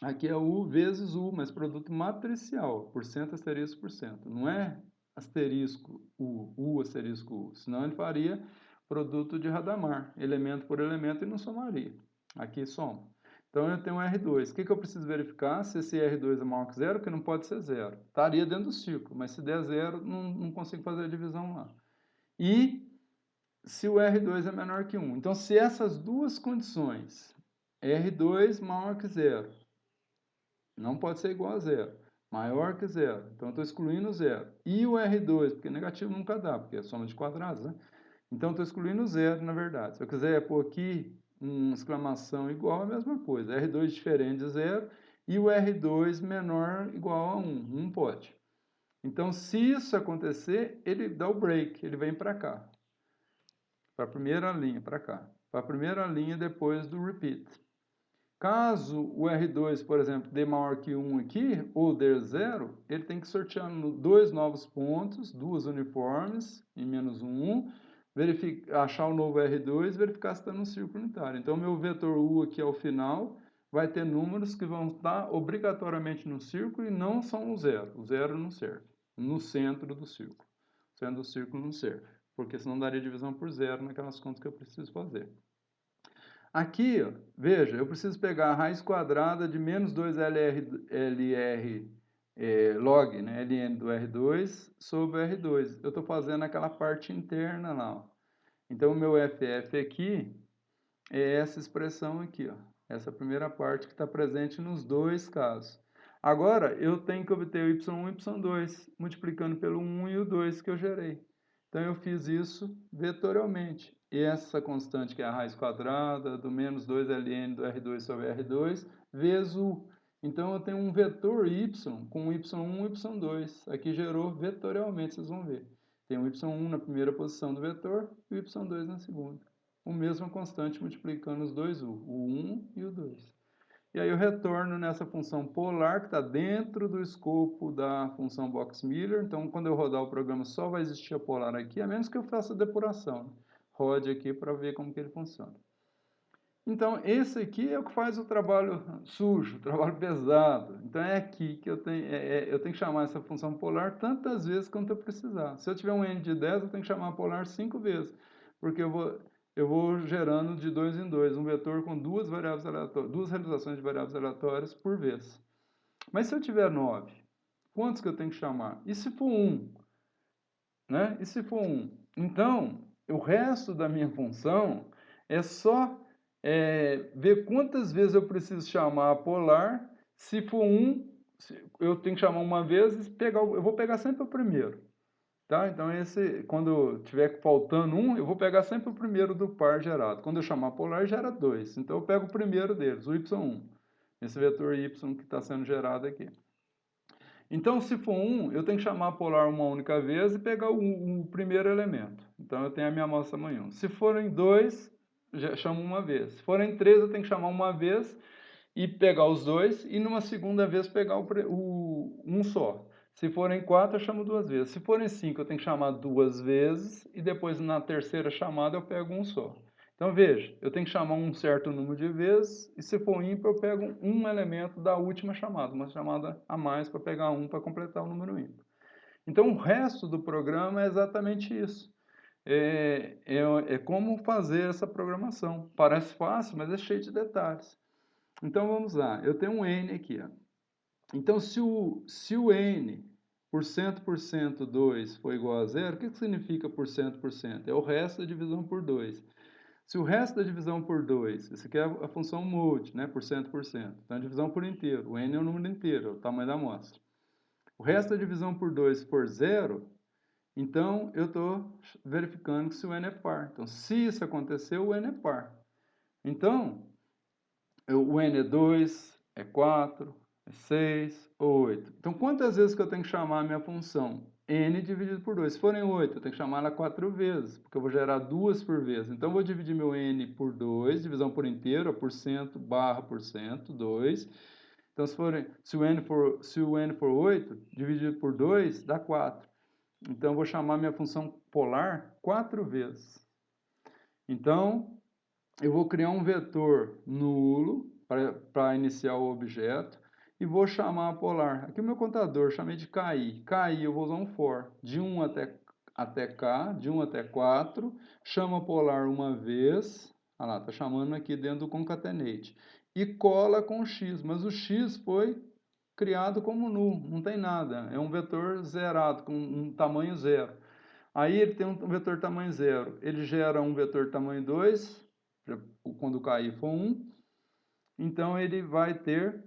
Aqui é U vezes U, mas produto matricial, por cento, asterisco por cento. Não é asterisco U asterisco U, senão ele faria produto de Hadamard, elemento por elemento, e não somaria. Aqui soma. Então eu tenho um R2. O que eu preciso verificar? Se esse R2 é maior que zero, que não pode ser zero. Estaria dentro do círculo, mas se der zero, não consigo fazer a divisão lá. E se o R2 é menor que 1. Então, se essas duas condições, R2 maior que zero, não pode ser igual a zero, maior que zero, então eu estou excluindo zero, e o R2, porque negativo nunca dá, porque é soma de quadrados, né? Então, estou excluindo zero, na verdade. Se eu quiser pôr aqui uma exclamação igual, é a mesma coisa. R2 diferente de zero e o R2 menor igual a 1. 1 pode. Então, se isso acontecer, ele dá o break, ele vem para cá. Para a primeira linha, para cá. Para a primeira linha depois do repeat. Caso o R2, por exemplo, dê maior que 1 aqui, ou der 0, ele tem que sortear dois novos pontos, duas uniformes, em menos 1, achar o novo R2 e verificar se está no círculo unitário. Então, meu vetor U aqui ao final vai ter números que vão estar obrigatoriamente no círculo e não são o zero. O zero não serve. No centro do círculo. O centro do círculo não serve, porque senão daria divisão por zero naquelas contas que eu preciso fazer. Aqui, ó, veja, eu preciso pegar a raiz quadrada de menos 2LR log, né, ln do R2 sobre o R2. Eu estou fazendo aquela parte interna lá. Ó. Então, o meu FF aqui é essa expressão aqui, ó, essa primeira parte que está presente nos dois casos. Agora, eu tenho que obter o y1 e o y2, multiplicando pelo 1 e o 2 que eu gerei. Então, eu fiz isso vetorialmente. E essa constante, que é a raiz quadrada do menos 2ln do R2 sobre R2, vezes U. Então, eu tenho um vetor y com y1 e y2. Aqui gerou vetorialmente, vocês vão ver. Tem o y1 na primeira posição do vetor e o y2 na segunda. O mesmo constante multiplicando os dois U, o 1 e o 2. E aí eu retorno nessa função polar, que está dentro do escopo da função Box-Miller. Então, quando eu rodar o programa, só vai existir a polar aqui, a menos que eu faça a depuração. Rode aqui para ver como que ele funciona. Então, esse aqui é o que faz o trabalho sujo, o trabalho pesado. Então, é aqui que eu tenho que chamar essa função polar tantas vezes quanto eu precisar. Se eu tiver um n de 10, eu tenho que chamar a polar 5 vezes, porque eu vou gerando de 2 em 2, um vetor com duas realizações de variáveis aleatórias por vez. Mas se eu tiver 9, quantos que eu tenho que chamar? E se for 1? Né? E se for 1? Então, o resto da minha função é só ver quantas vezes eu preciso chamar a polar. Se for 1, eu tenho que chamar uma vez e eu vou pegar sempre o primeiro. Tá? Então, quando tiver faltando 1, eu vou pegar sempre o primeiro do par gerado. Quando eu chamar polar, gera 2. Então, eu pego o primeiro deles, o y1. Esse vetor y que está sendo gerado aqui. Então, se for 1, eu tenho que chamar a polar uma única vez e pegar o primeiro elemento. Então, eu tenho a minha amostra tamanho 1. Se forem 2, chamo uma vez. Se forem 3, eu tenho que chamar uma vez e pegar os dois, e numa segunda vez pegar um só. Se forem 4, eu chamo duas vezes. Se forem 5, eu tenho que chamar duas vezes, e depois na terceira chamada eu pego um só. Então veja, eu tenho que chamar um certo número de vezes, e se for ímpar, eu pego um elemento da última chamada, uma chamada a mais para pegar um para completar o número ímpar. Então o resto do programa é exatamente isso. é como fazer essa programação. Parece fácil, mas é cheio de detalhes. Então vamos lá, eu tenho um n aqui. Ó. Então se o n por cento 2 for igual a zero, o que significa por cento? É o resto da divisão por 2. Se o resto da divisão por 2, isso aqui é a função mode, né, por cento, então a divisão por inteiro, o n é o número inteiro, é o tamanho da amostra. O resto da divisão por 2 for zero, então eu estou verificando se o n é par. Então, se isso aconteceu, o n é par. Então, o n é 2, é 4, é 6 ou 8. Então, quantas vezes que eu tenho que chamar a minha função? N dividido por 2. Se forem 8, eu tenho que chamar ela 4 vezes, porque eu vou gerar 2 por vez. Então, eu vou dividir meu n por 2, divisão por inteiro, por cento, barra por cento, 2. Então, se o n for 8, dividido por 2, dá 4. Então, eu vou chamar minha função polar 4 vezes. Então, eu vou criar um vetor nulo para iniciar o objeto e vou chamar a polar. Aqui o meu contador, chamei de KI. KI eu vou usar um for, de 1 até K, de 1 até 4, chama a polar uma vez, olha lá, está chamando aqui dentro do concatenate, e cola com o x, mas o x foi criado como nulo, não tem nada, é um vetor zerado, com um tamanho zero. Aí ele tem um vetor tamanho zero, ele gera um vetor tamanho 2, quando o KI for 1, então ele vai ter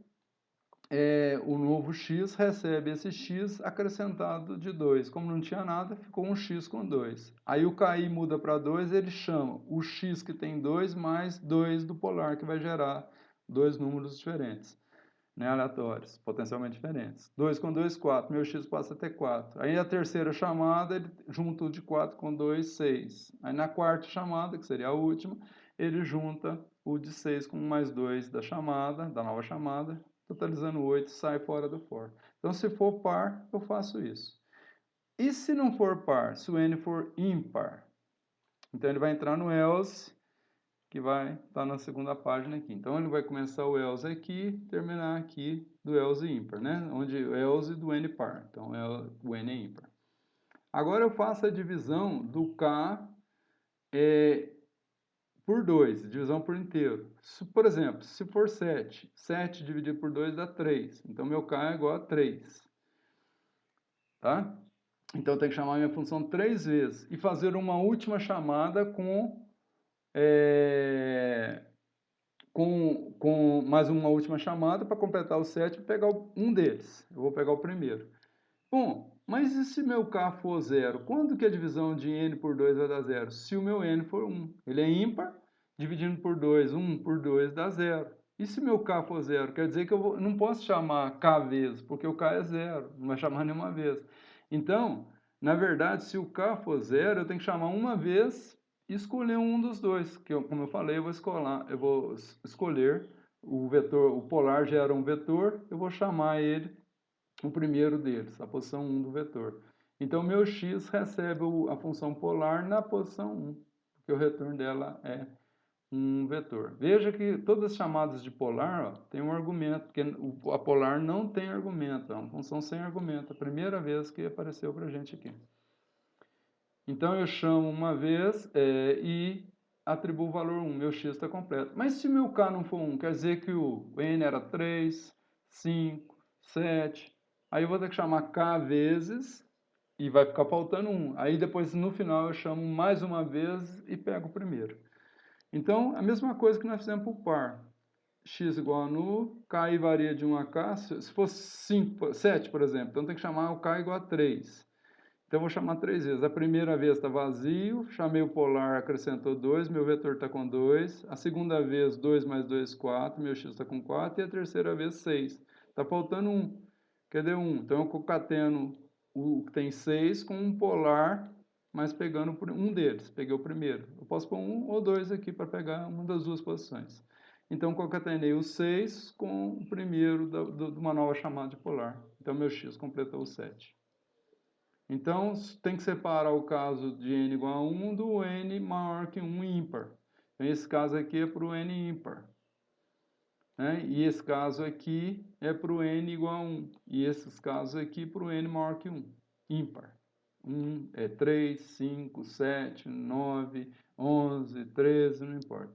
o novo x, recebe esse x acrescentado de 2. Como não tinha nada, ficou um x com 2. Aí o KI muda para 2, ele chama o x que tem 2 mais 2 do polar, que vai gerar dois números diferentes, né, aleatórios, potencialmente diferentes. 2 com 2, 4. Meu x passa a ter 4. Aí a terceira chamada, ele junta o de 4 com 2, 6. Aí na quarta chamada, que seria a última, ele junta o de 6 com mais 2 da chamada, da nova chamada, totalizando 8, sai fora do for. Então, se for par, eu faço isso. E se não for par, se o n for ímpar? Então, ele vai entrar no else, que vai estar na segunda página aqui. Então, ele vai começar o else aqui, terminar aqui do else ímpar, né? Onde o else do n par. Então, o n é ímpar. Agora, eu faço a divisão do k por 2, divisão por inteiro. Por exemplo, se for 7, 7 dividido por 2 dá 3. Então, meu k é igual a 3. Tá? Então, eu tenho que chamar minha função 3 vezes e fazer uma última chamada com mais uma última chamada para completar o 7 e pegar um deles. Eu vou pegar o primeiro. Bom, mas e se meu k for 0? Quando que a divisão de n por 2 vai dar 0? Se o meu n for 1. Ele é ímpar, dividindo por 2, 1 por 2 dá 0. E se meu k for 0? Quer dizer que eu não posso chamar k vezes, porque o k é 0, não vai chamar nenhuma vez. Então, na verdade, se o k for 0, eu tenho que chamar uma vez e escolher um dos dois. Que como eu falei, eu vou escolher o vetor, o polar gera um vetor, eu vou chamar ele o primeiro deles, a posição 1 do vetor. Então, meu x recebe a função polar na posição 1, porque o retorno dela é um vetor. Veja que todas as chamadas de polar têm um argumento, porque a polar não tem argumento, é uma função sem argumento, a primeira vez que apareceu para a gente aqui. Então, eu chamo uma vez e atribuo o valor 1, meu x está completo. Mas se meu k não for 1, quer dizer que o n era 3, 5, 7... Aí eu vou ter que chamar k vezes e vai ficar faltando 1. Aí depois, no final, eu chamo mais uma vez e pego o primeiro. Então, a mesma coisa que nós fizemos para o par. X igual a nulo, k varia de 1 a k. Se fosse 7, por exemplo, então tem que chamar o k igual a 3. Então, eu vou chamar 3 vezes. A primeira vez está vazio, chamei o polar, acrescentou 2, meu vetor está com 2. A segunda vez, 2 mais 2, 4, meu x está com 4. E a terceira vez, 6. Está faltando 1. Cadê 1? Então, eu concateno o que tem 6 com um polar, mas pegando um deles. Peguei o primeiro. Eu posso pôr 1 ou 2 aqui para pegar uma das duas posições. Então, concatenei o 6 com o primeiro de uma nova chamada de polar. Então, meu x completou o 7. Então, tem que separar o caso de n igual a 1 do n maior que 1 ímpar. Então, esse caso aqui é para o n ímpar. Né? E esse caso aqui é para o n igual a 1. E esses casos aqui para o n maior que 1, ímpar. 3, 5, 7, 9, 11, 13, não importa.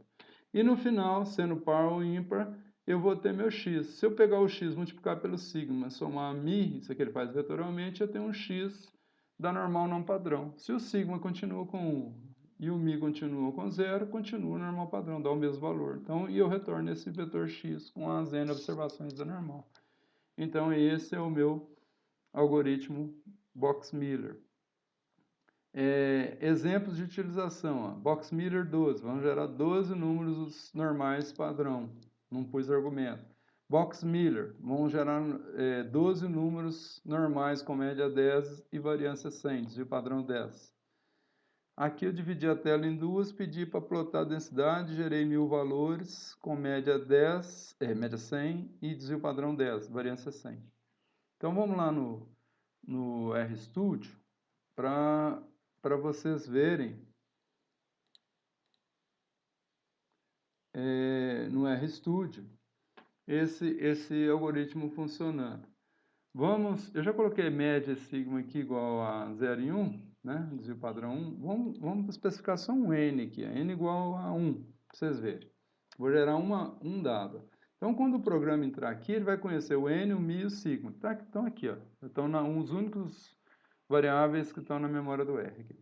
E no final, sendo par ou ímpar, eu vou ter meu x. Se eu pegar o x, multiplicar pelo sigma, somar mi, isso aqui ele faz vetorialmente, eu tenho um x da normal não padrão. Se o sigma continua com 1 e o mi continua com 0, continua o normal padrão, dá o mesmo valor. Então, e eu retorno esse vetor x com as n observações da normal. Então, esse é o meu algoritmo Box-Miller. Exemplos de utilização. Ó. Box-Miller 12. Vamos gerar 12 números normais padrão. Não pus argumento. Box-Miller. Vamos gerar 12 números normais com média 10 e variância 100, desvio padrão 10. Aqui eu dividi a tela em duas, pedi para plotar a densidade, gerei 1000 valores com média 10, média 100 e desvio padrão 10, variância 100. Então vamos lá no RStudio para vocês verem no RStudio esse algoritmo funcionando. Eu já coloquei média sigma aqui igual a 0 e 1, né? Desvio padrão 1. Vamos especificar só um n aqui, n igual a 1, para vocês verem. Vou gerar um dado. Então, quando o programa entrar aqui, ele vai conhecer o n, o mi e o sigma. Estão aqui, ó. Estão os únicos variáveis que estão na memória do R aqui.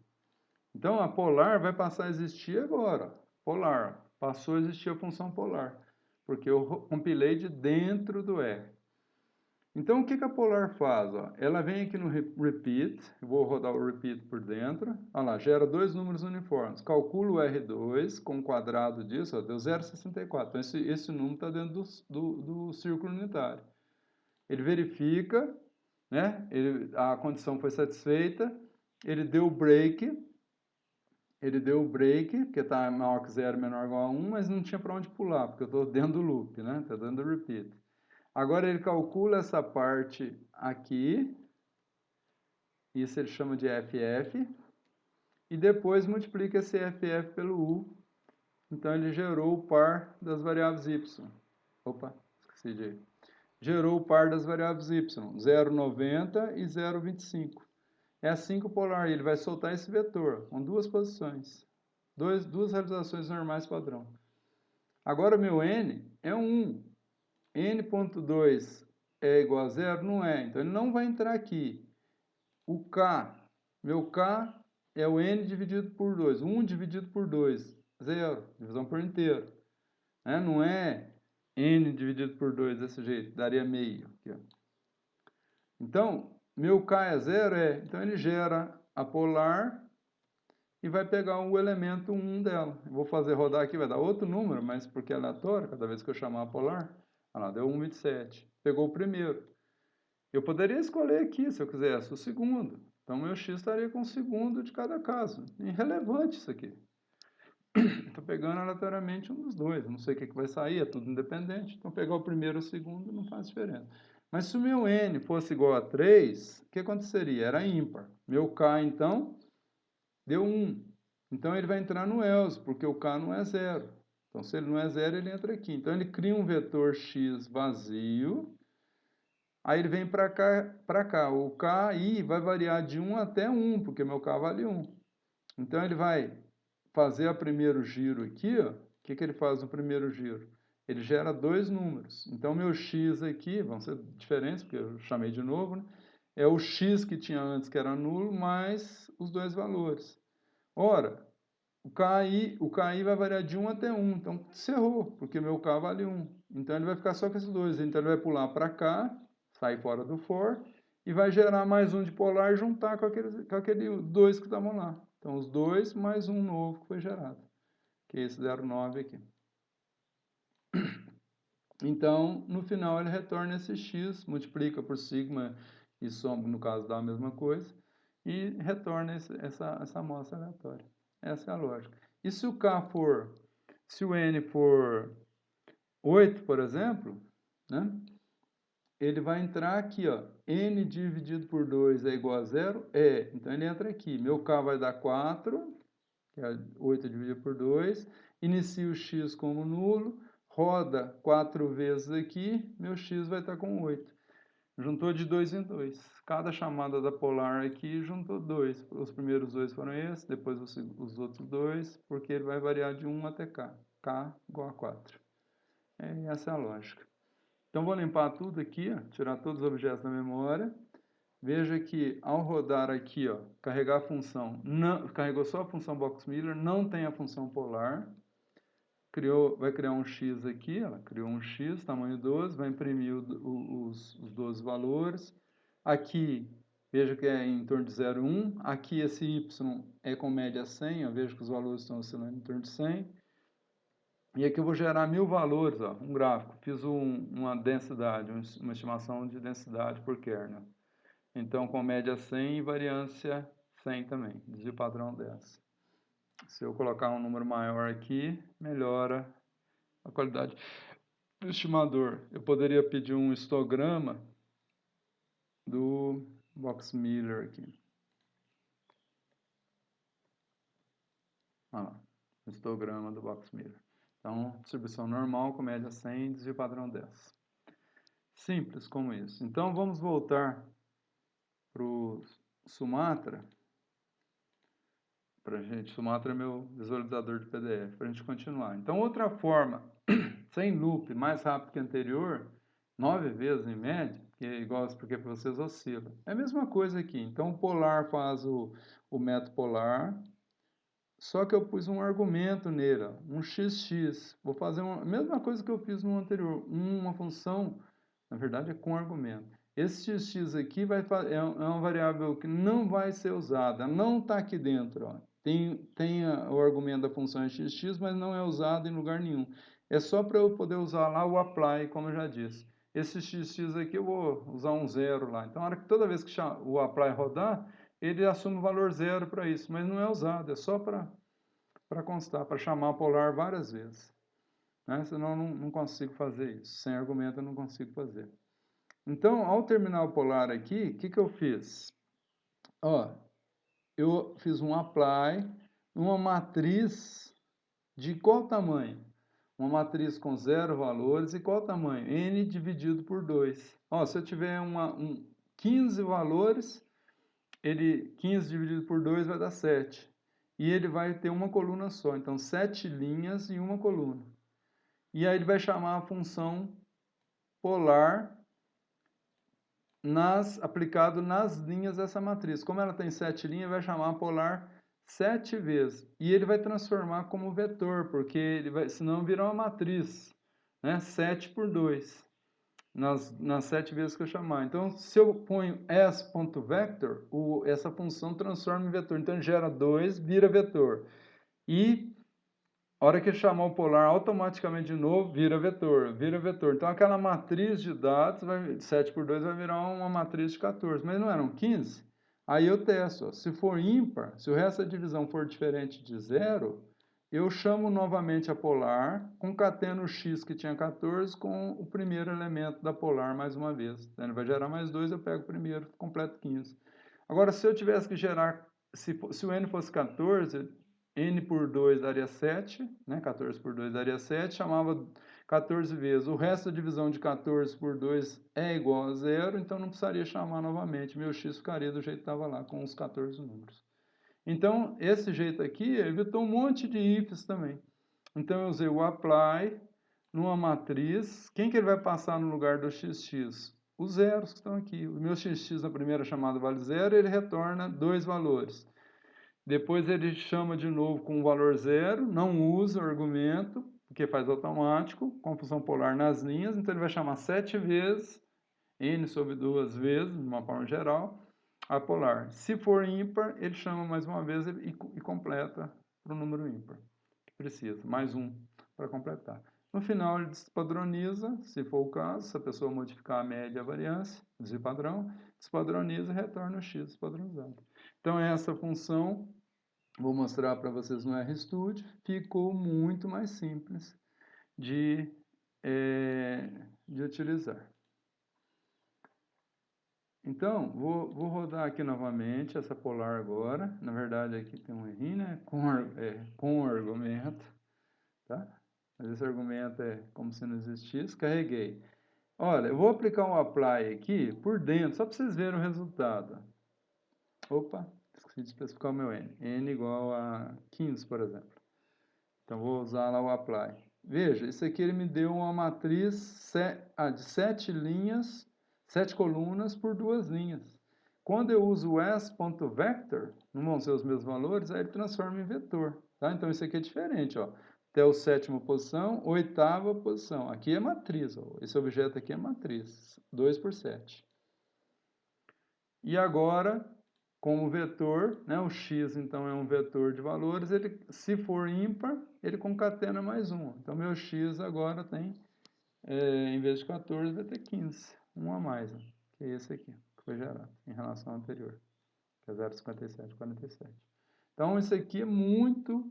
Então, a polar vai passar a existir agora. Polar. Passou a existir a função polar. Porque eu compilei de dentro do R. Então, o que a polar faz? Ó? Ela vem aqui no repeat. Eu vou rodar o repeat por dentro. Olha lá, gera dois números uniformes. Calcula o R2 com o quadrado disso. Ó, deu 0,64. Então, esse número está dentro do círculo unitário. Ele verifica, né? A condição foi satisfeita. Ele deu o break. Porque está maior que 0, menor ou igual a 1, mas não tinha para onde pular, porque eu estou dentro do loop, né? Está dentro do repeat. Agora ele calcula essa parte aqui, isso ele chama de FF, e depois multiplica esse FF pelo U. Então ele gerou o par das variáveis Y. Opa, esqueci de... Gerou o par das variáveis Y, 0,90 e 0,25. É assim que o polar ele vai soltar esse vetor, com duas posições. Duas realizações normais padrão. Agora, meu n é 1. n.2 é igual a 0? Não é. Então, ele não vai entrar aqui. O k, meu k é o n dividido por 2. 1 dividido por 2, 0. Divisão por inteiro. Não é n dividido por 2 desse jeito. Daria meio. Aqui, ó. Então, meu k é 0? Então, ele gera a polar e vai pegar o elemento 1 dela. Eu vou fazer rodar aqui, vai dar outro número, mas porque é aleatório, cada vez que eu chamar a polar, olha lá, deu 1,27. Pegou o primeiro. Eu poderia escolher aqui, se eu quisesse, o segundo. Então, meu x estaria com o segundo de cada caso. Irrelevante isso aqui. Estou pegando aleatoriamente um dos dois. Não sei o que vai sair, é tudo independente. Então, pegar o primeiro ou o segundo não faz diferença. Mas se o meu n fosse igual a 3, o que aconteceria? Era ímpar. Meu k, então, deu 1. Então, ele vai entrar no else, porque o k não é 0. Então, se ele não é 0, ele entra aqui. Então, ele cria um vetor x vazio. Aí ele vem para cá. O k aí vai variar de 1 até 1, porque meu k vale 1. Então, ele vai fazer o primeiro giro aqui. Ó. O que ele faz no primeiro giro? Ele gera dois números. Então, meu x aqui, vão ser diferentes, porque eu chamei de novo, né? É o x que tinha antes, que era nulo, mais os dois valores. Ora, o KI vai variar de 1 até 1, então cerrou, porque meu K vale 1. Então ele vai ficar só com esses dois, então ele vai pular para cá, sair fora do for, e vai gerar mais um de polar e juntar com aquele dois que estavam lá. Então os dois mais um novo que foi gerado, que é esse 0,9 aqui. Então, no final ele retorna esse x, multiplica por sigma e soma, no caso dá a mesma coisa, e retorna essa amostra aleatória. Essa é a lógica. E se o K for, se o N for 8, por exemplo, né? Ele vai entrar aqui, ó, N dividido por 2 é igual a 0? Então ele entra aqui. Meu K vai dar 4, que é 8 dividido por 2. Inicia o X como nulo, roda 4 vezes aqui, meu X vai estar com 8. juntou de 2 em 2. Cada chamada da polar aqui juntou 2. Os primeiros 2 foram esses, depois os outros 2, porque ele vai variar de 1 até k. K igual a 4. Essa é a lógica. Então, vou limpar tudo aqui, ó, tirar todos os objetos da memória. Veja que ao rodar aqui, ó, carregar a função, carregou só a função Box-Miller, não tem a função polar. Vai criar um x aqui, ela criou um x, tamanho 12, vai imprimir os 12 valores. Aqui, veja que é em torno de 0,1. Aqui esse y é com média 100, ó, veja que os valores estão oscilando em torno de 100. E aqui eu vou gerar 1000 valores, ó, um gráfico. Fiz uma densidade, uma estimação de densidade por kernel. Então, com média 100 e variância 100 também, desvio padrão 10. Se eu colocar um número maior aqui, melhora a qualidade do estimador. Eu poderia pedir um histograma do Box-Miller aqui. Olha lá, o histograma do Box-Miller. Então, distribuição normal com média 100, desvio padrão 10. Simples como isso. Então, vamos voltar para o Sumatra. Sumatra é meu visualizador de PDF, para a gente continuar. Então, outra forma, sem loop, mais rápido que a anterior, 9 vezes em média, que é igual, porque para vocês oscila. É a mesma coisa aqui. Então, o polar faz o método polar, só que eu pus um argumento nele, ó, um xx. Vou fazer a mesma coisa que eu fiz no anterior, uma função, na verdade é com argumento. Esse xx aqui é uma variável que não vai ser usada, não está aqui dentro, ó. Tem o argumento da função xx, mas não é usado em lugar nenhum. É só para eu poder usar lá o apply, como eu já disse. Esse xx aqui eu vou usar um zero lá. Então, toda vez que o apply rodar, ele assume o valor zero para isso, mas não é usado, é só para constar, para chamar polar várias vezes. Né? Senão eu não consigo fazer isso. Sem argumento eu não consigo fazer. Então, ao terminar o polar aqui, o que eu fiz? Ó, eu fiz um apply numa matriz de qual tamanho? Uma matriz com 0 valores e qual tamanho? N dividido por 2. Ó, se eu tiver 15 valores, 15 dividido por 2 vai dar 7. E ele vai ter uma coluna só. Então, 7 linhas e uma coluna. E aí ele vai chamar a função polar aplicado nas linhas dessa matriz. Como ela tem 7 linhas, vai chamar a polar 7 vezes. E ele vai transformar como vetor, porque senão virar uma matriz. Né? 7 por 2. Nas 7 vezes que eu chamar. Então, se eu ponho s.vector, essa função transforma em vetor. Então, gera 2, vira vetor. E a hora que eu chamar o polar automaticamente de novo, vira vetor, vira vetor. Então, aquela matriz de dados, 7 por 2 vai virar uma matriz de 14. Mas não eram 15? Aí eu testo. Ó. Se for ímpar, se o resto da divisão for diferente de 0, eu chamo novamente a polar, concateno o x que tinha 14 com o primeiro elemento da polar mais uma vez. Então, ele vai gerar mais 2, eu pego o primeiro, completo 15. Agora, se eu tivesse que gerar, se o n fosse 14, n por 2 daria 7, né? 14 por 2 daria 7, chamava 14 vezes. O resto da divisão de 14 por 2 é igual a 0, então não precisaria chamar novamente. Meu x ficaria do jeito que estava lá, com os 14 números. Então, esse jeito aqui evitou um monte de ifs também. Então, eu usei o apply numa matriz. Quem que ele vai passar no lugar do xx? Os zeros que estão aqui. O meu xx na primeira chamada vale 0, ele retorna 2 valores. Depois ele chama de novo com o valor 0, não usa o argumento, porque faz automático, com função polar nas linhas, então ele vai chamar 7 vezes, n sobre 2 vezes, de uma forma geral, a polar. Se for ímpar, ele chama mais uma vez e completa para o número ímpar, que precisa, mais um para completar. No final ele despadroniza, se for o caso, se a pessoa modificar a média e a variância, desvio padrão, despadroniza e retorna o x despadronizado. Então essa função, vou mostrar para vocês no RStudio, ficou muito mais simples de utilizar. Então, vou rodar aqui novamente essa polar agora. Na verdade, aqui tem um errinho, né? Com argumento, tá? Mas esse argumento é como se não existisse. Carreguei. Olha, eu vou aplicar um apply aqui por dentro, só para vocês verem o resultado. Opa, esqueci de especificar o meu n. N igual a 15, por exemplo. Então, vou usar lá o apply. Veja, isso aqui ele me deu uma matriz de 7 linhas, 7 colunas por 2 linhas. Quando eu uso o s.vector, não vão ser os mesmos valores, aí ele transforma em vetor. Tá? Então, isso aqui é diferente. Ó. Até a 7ª posição, 8ª posição. Aqui é matriz. Ó. Esse objeto aqui é matriz. 2 por 7. E agora, como vetor, né, o x então é um vetor de valores, ele, se for ímpar, ele concatena mais um. Então, meu x agora tem, em vez de 14, vai ter 15. Um a mais, ó, que é esse aqui, que foi gerado, em relação ao anterior, que é 0,5747. Então, isso aqui é muito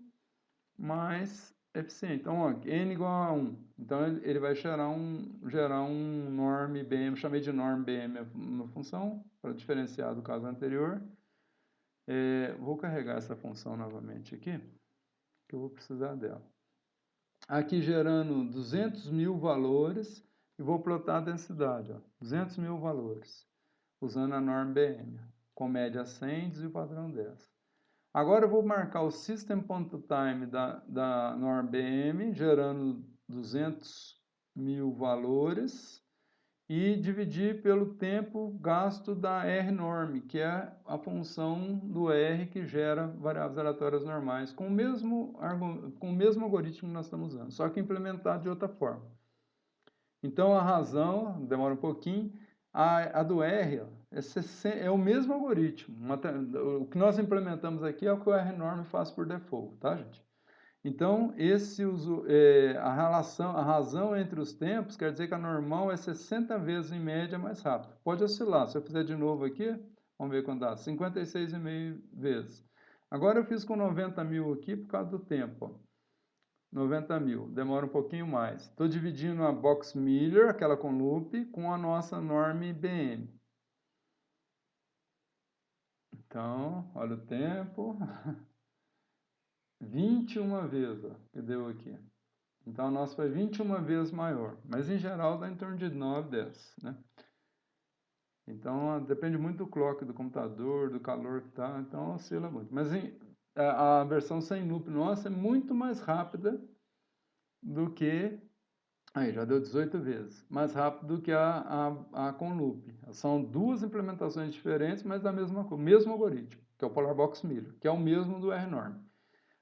mais eficiente. Então, ó, n igual a 1. Então, ele vai gerar um norm BM, chamei de norm BM uma função, para diferenciar do caso anterior. Vou carregar essa função novamente aqui, que eu vou precisar dela. Aqui gerando 200.000 valores, e vou plotar a densidade, ó, 200.000 valores, usando a norm BM, com média 100 e o padrão 10. Agora eu vou marcar o system.time da norm BM, gerando 200.000 valores, e dividir pelo tempo gasto da rnorm, que é a função do R que gera variáveis aleatórias normais, com o mesmo algoritmo que nós estamos usando, só que implementado de outra forma. Então, a razão, demora um pouquinho, a do R ó, é o mesmo algoritmo. O que nós implementamos aqui é o que o rnorm faz por default, tá, gente? Então, a razão entre os tempos quer dizer que a normal é 60 vezes em média mais rápido. Pode oscilar. Se eu fizer de novo aqui, vamos ver quando dá, 56,5 vezes. Agora eu fiz com 90.000 aqui por causa do tempo. Ó. 90.000, demora um pouquinho mais. Estou dividindo a box Miller, aquela com loop, com a nossa norm BM. Então, olha o tempo. 21 vezes, ó, que deu aqui. Então, a nossa foi 21 vezes maior, mas em geral dá em torno de 9, 10, né? Então, depende muito do clock do computador, do calor que está, então oscila muito. Mas a versão sem loop nossa é muito mais rápida do que... Aí, já deu 18 vezes. Mais rápido do que a com loop. São duas implementações diferentes, mas da mesma coisa, mesmo algoritmo, que é o Polar Box Miller, que é o mesmo do rnorm.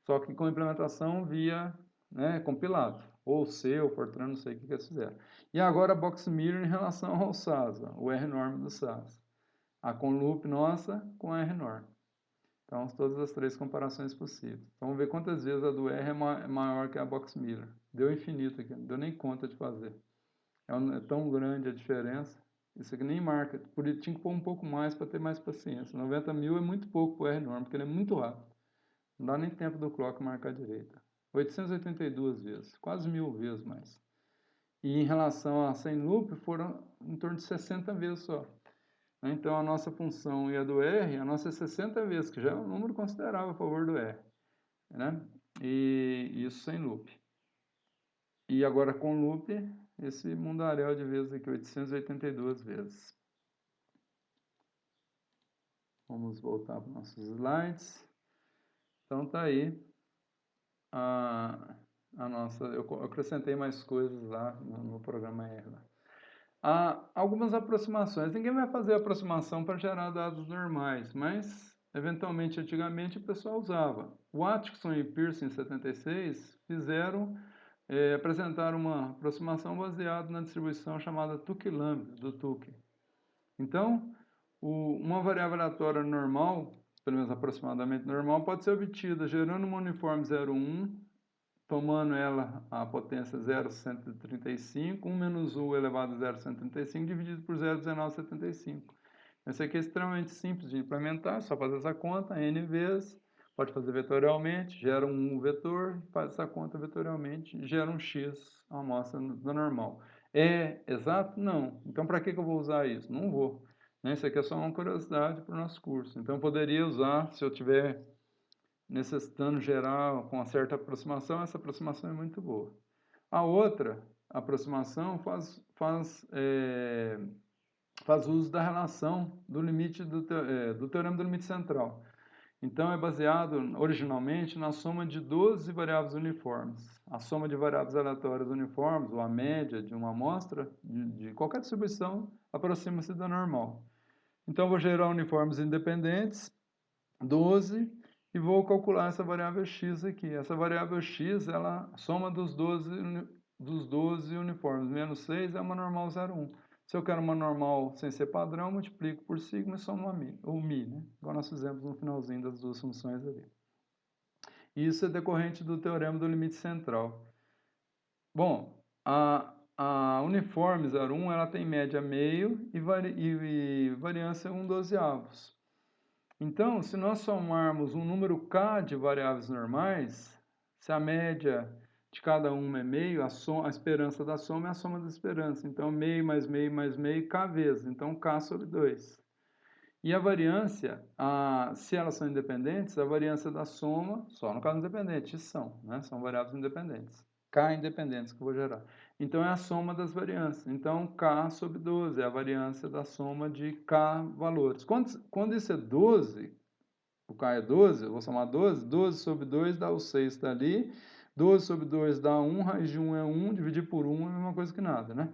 Só que com implementação via, né, compilado. Ou C, ou Fortran, não sei o que eles fizeram. E agora a Box Mirror em relação ao SAS, ó, o rnorm do SAS. A com loop nossa com a rnorm. Então, todas as três comparações possíveis. Então, vamos ver quantas vezes a do R é maior que a Box Mirror. Deu infinito aqui, não deu nem conta de fazer. É tão grande a diferença. Isso aqui nem marca. Por isso tinha que pôr um pouco mais para ter mais paciência. 90.000 é muito pouco para o rnorm, porque ele é muito rápido. Não dá nem tempo do clock marcar direito. 882 vezes, quase 1.000 vezes mais. E em relação a sem loop, foram em torno de 60 vezes só. Então, a nossa função e a do R, a nossa é 60 vezes, que já é um número considerável a favor do R. Né? E isso sem loop. E agora com loop, esse mundaréu de vezes aqui, 882 vezes. Vamos voltar para os nossos slides. Então, tá aí a nossa... Eu acrescentei mais coisas lá no programa R. Há algumas aproximações. Ninguém vai fazer aproximação para gerar dados normais, mas, eventualmente, antigamente, o pessoal usava. O Atkinson e Pearson, em 76, apresentaram uma aproximação baseada na distribuição chamada Tukey-Lambda, do Tukey. Então, uma variável aleatória normal, pelo menos aproximadamente normal, pode ser obtida gerando uma uniforme 0,1, tomando ela a potência 0,135, 1 menos u elevado a 0,135, dividido por 0,1975. Esse aqui é extremamente simples de implementar, só fazer essa conta, n vezes, pode fazer vetorialmente, gera um vetor, faz essa conta vetorialmente, gera um x, uma amostra da normal. É exato? Não. Então, para que eu vou usar isso? Não vou. Isso aqui é só uma curiosidade para o nosso curso. Então, eu poderia usar, se eu tiver necessitando gerar com uma certa aproximação, essa aproximação é muito boa. A outra aproximação faz uso da relação do limite do teorema do limite central. Então, é baseado originalmente na soma de 12 variáveis uniformes. A soma de variáveis aleatórias uniformes, ou a média de uma amostra de qualquer distribuição, aproxima-se da normal. Então, vou gerar uniformes independentes, 12, e vou calcular essa variável x aqui. Essa variável x, ela soma dos 12 uniformes, menos 6 é uma normal 0,1. Se eu quero uma normal sem ser padrão, multiplico por sigma e somo o mi, né? Igual nós fizemos no finalzinho das duas funções ali. Isso é decorrente do teorema do limite central. Bom, a uniforme 0,1 ela tem média meio e variância 1/12. Então, se nós somarmos um número k de variáveis normais, se a média de cada uma é meio, a esperança da soma é a soma da esperança. Então, meio mais meio mais meio, k vezes. Então, k sobre 2. E a variância, se elas são independentes, a variância da soma, só no caso independente, são, né? São variáveis independentes. K independentes que eu vou gerar. Então, é a soma das variâncias. Então, K sobre 12 é a variância da soma de K valores. Quando isso é 12, o K é 12, eu vou somar 12, 12 sobre 2 dá o 6, está ali. 12 sobre 2 dá 1, raiz de 1 é 1, dividir por 1 é a mesma coisa que nada, né?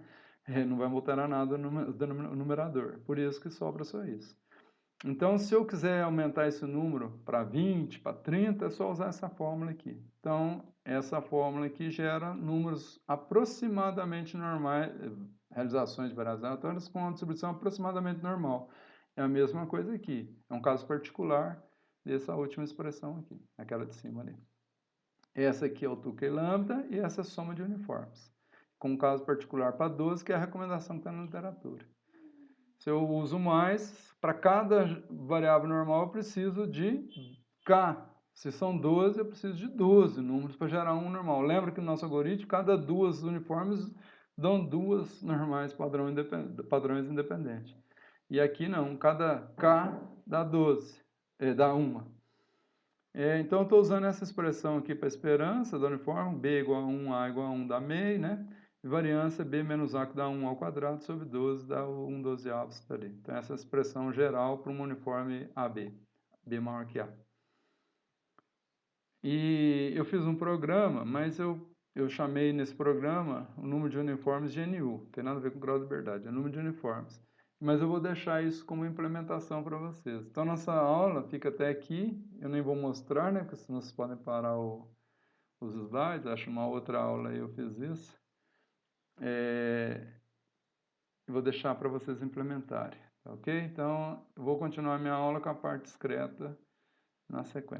Não vai alterar nada no numerador. Por isso que sobra só isso. Então, se eu quiser aumentar esse número para 20, para 30, é só usar essa fórmula aqui. Então, essa fórmula aqui gera números aproximadamente normais, realizações de variáveis aleatórias com uma distribuição aproximadamente normal. É a mesma coisa aqui. É um caso particular dessa última expressão aqui, aquela de cima ali. Essa aqui é o Tuca e lambda e essa é a soma de uniformes. Com um caso particular para 12, que é a recomendação que está na literatura. Se eu uso mais, para cada variável normal eu preciso de K. Se são 12, eu preciso de 12 números para gerar um normal. Lembra que no nosso algoritmo, cada duas uniformes dão duas normais padrões independentes. E aqui não, cada K dá 12, dá uma. Então eu estou usando essa expressão aqui para esperança da uniforme, B igual a 1, A igual a 1 dá meio, né? Variância B menos A que dá 1 ao quadrado sobre 12 dá 1/12 dali. Então essa é a expressão geral para uma uniforme AB, B maior que A. E eu fiz um programa, mas eu chamei nesse programa o número de uniformes de NU, não tem nada a ver com grau de liberdade, é o número de uniformes. Mas eu vou deixar isso como implementação para vocês. Então nossa aula fica até aqui, eu nem vou mostrar, né, porque senão vocês podem parar os slides, acho uma outra aula aí eu fiz isso. Vou deixar para vocês implementarem, ok? Então, eu vou continuar minha aula com a parte discreta na sequência.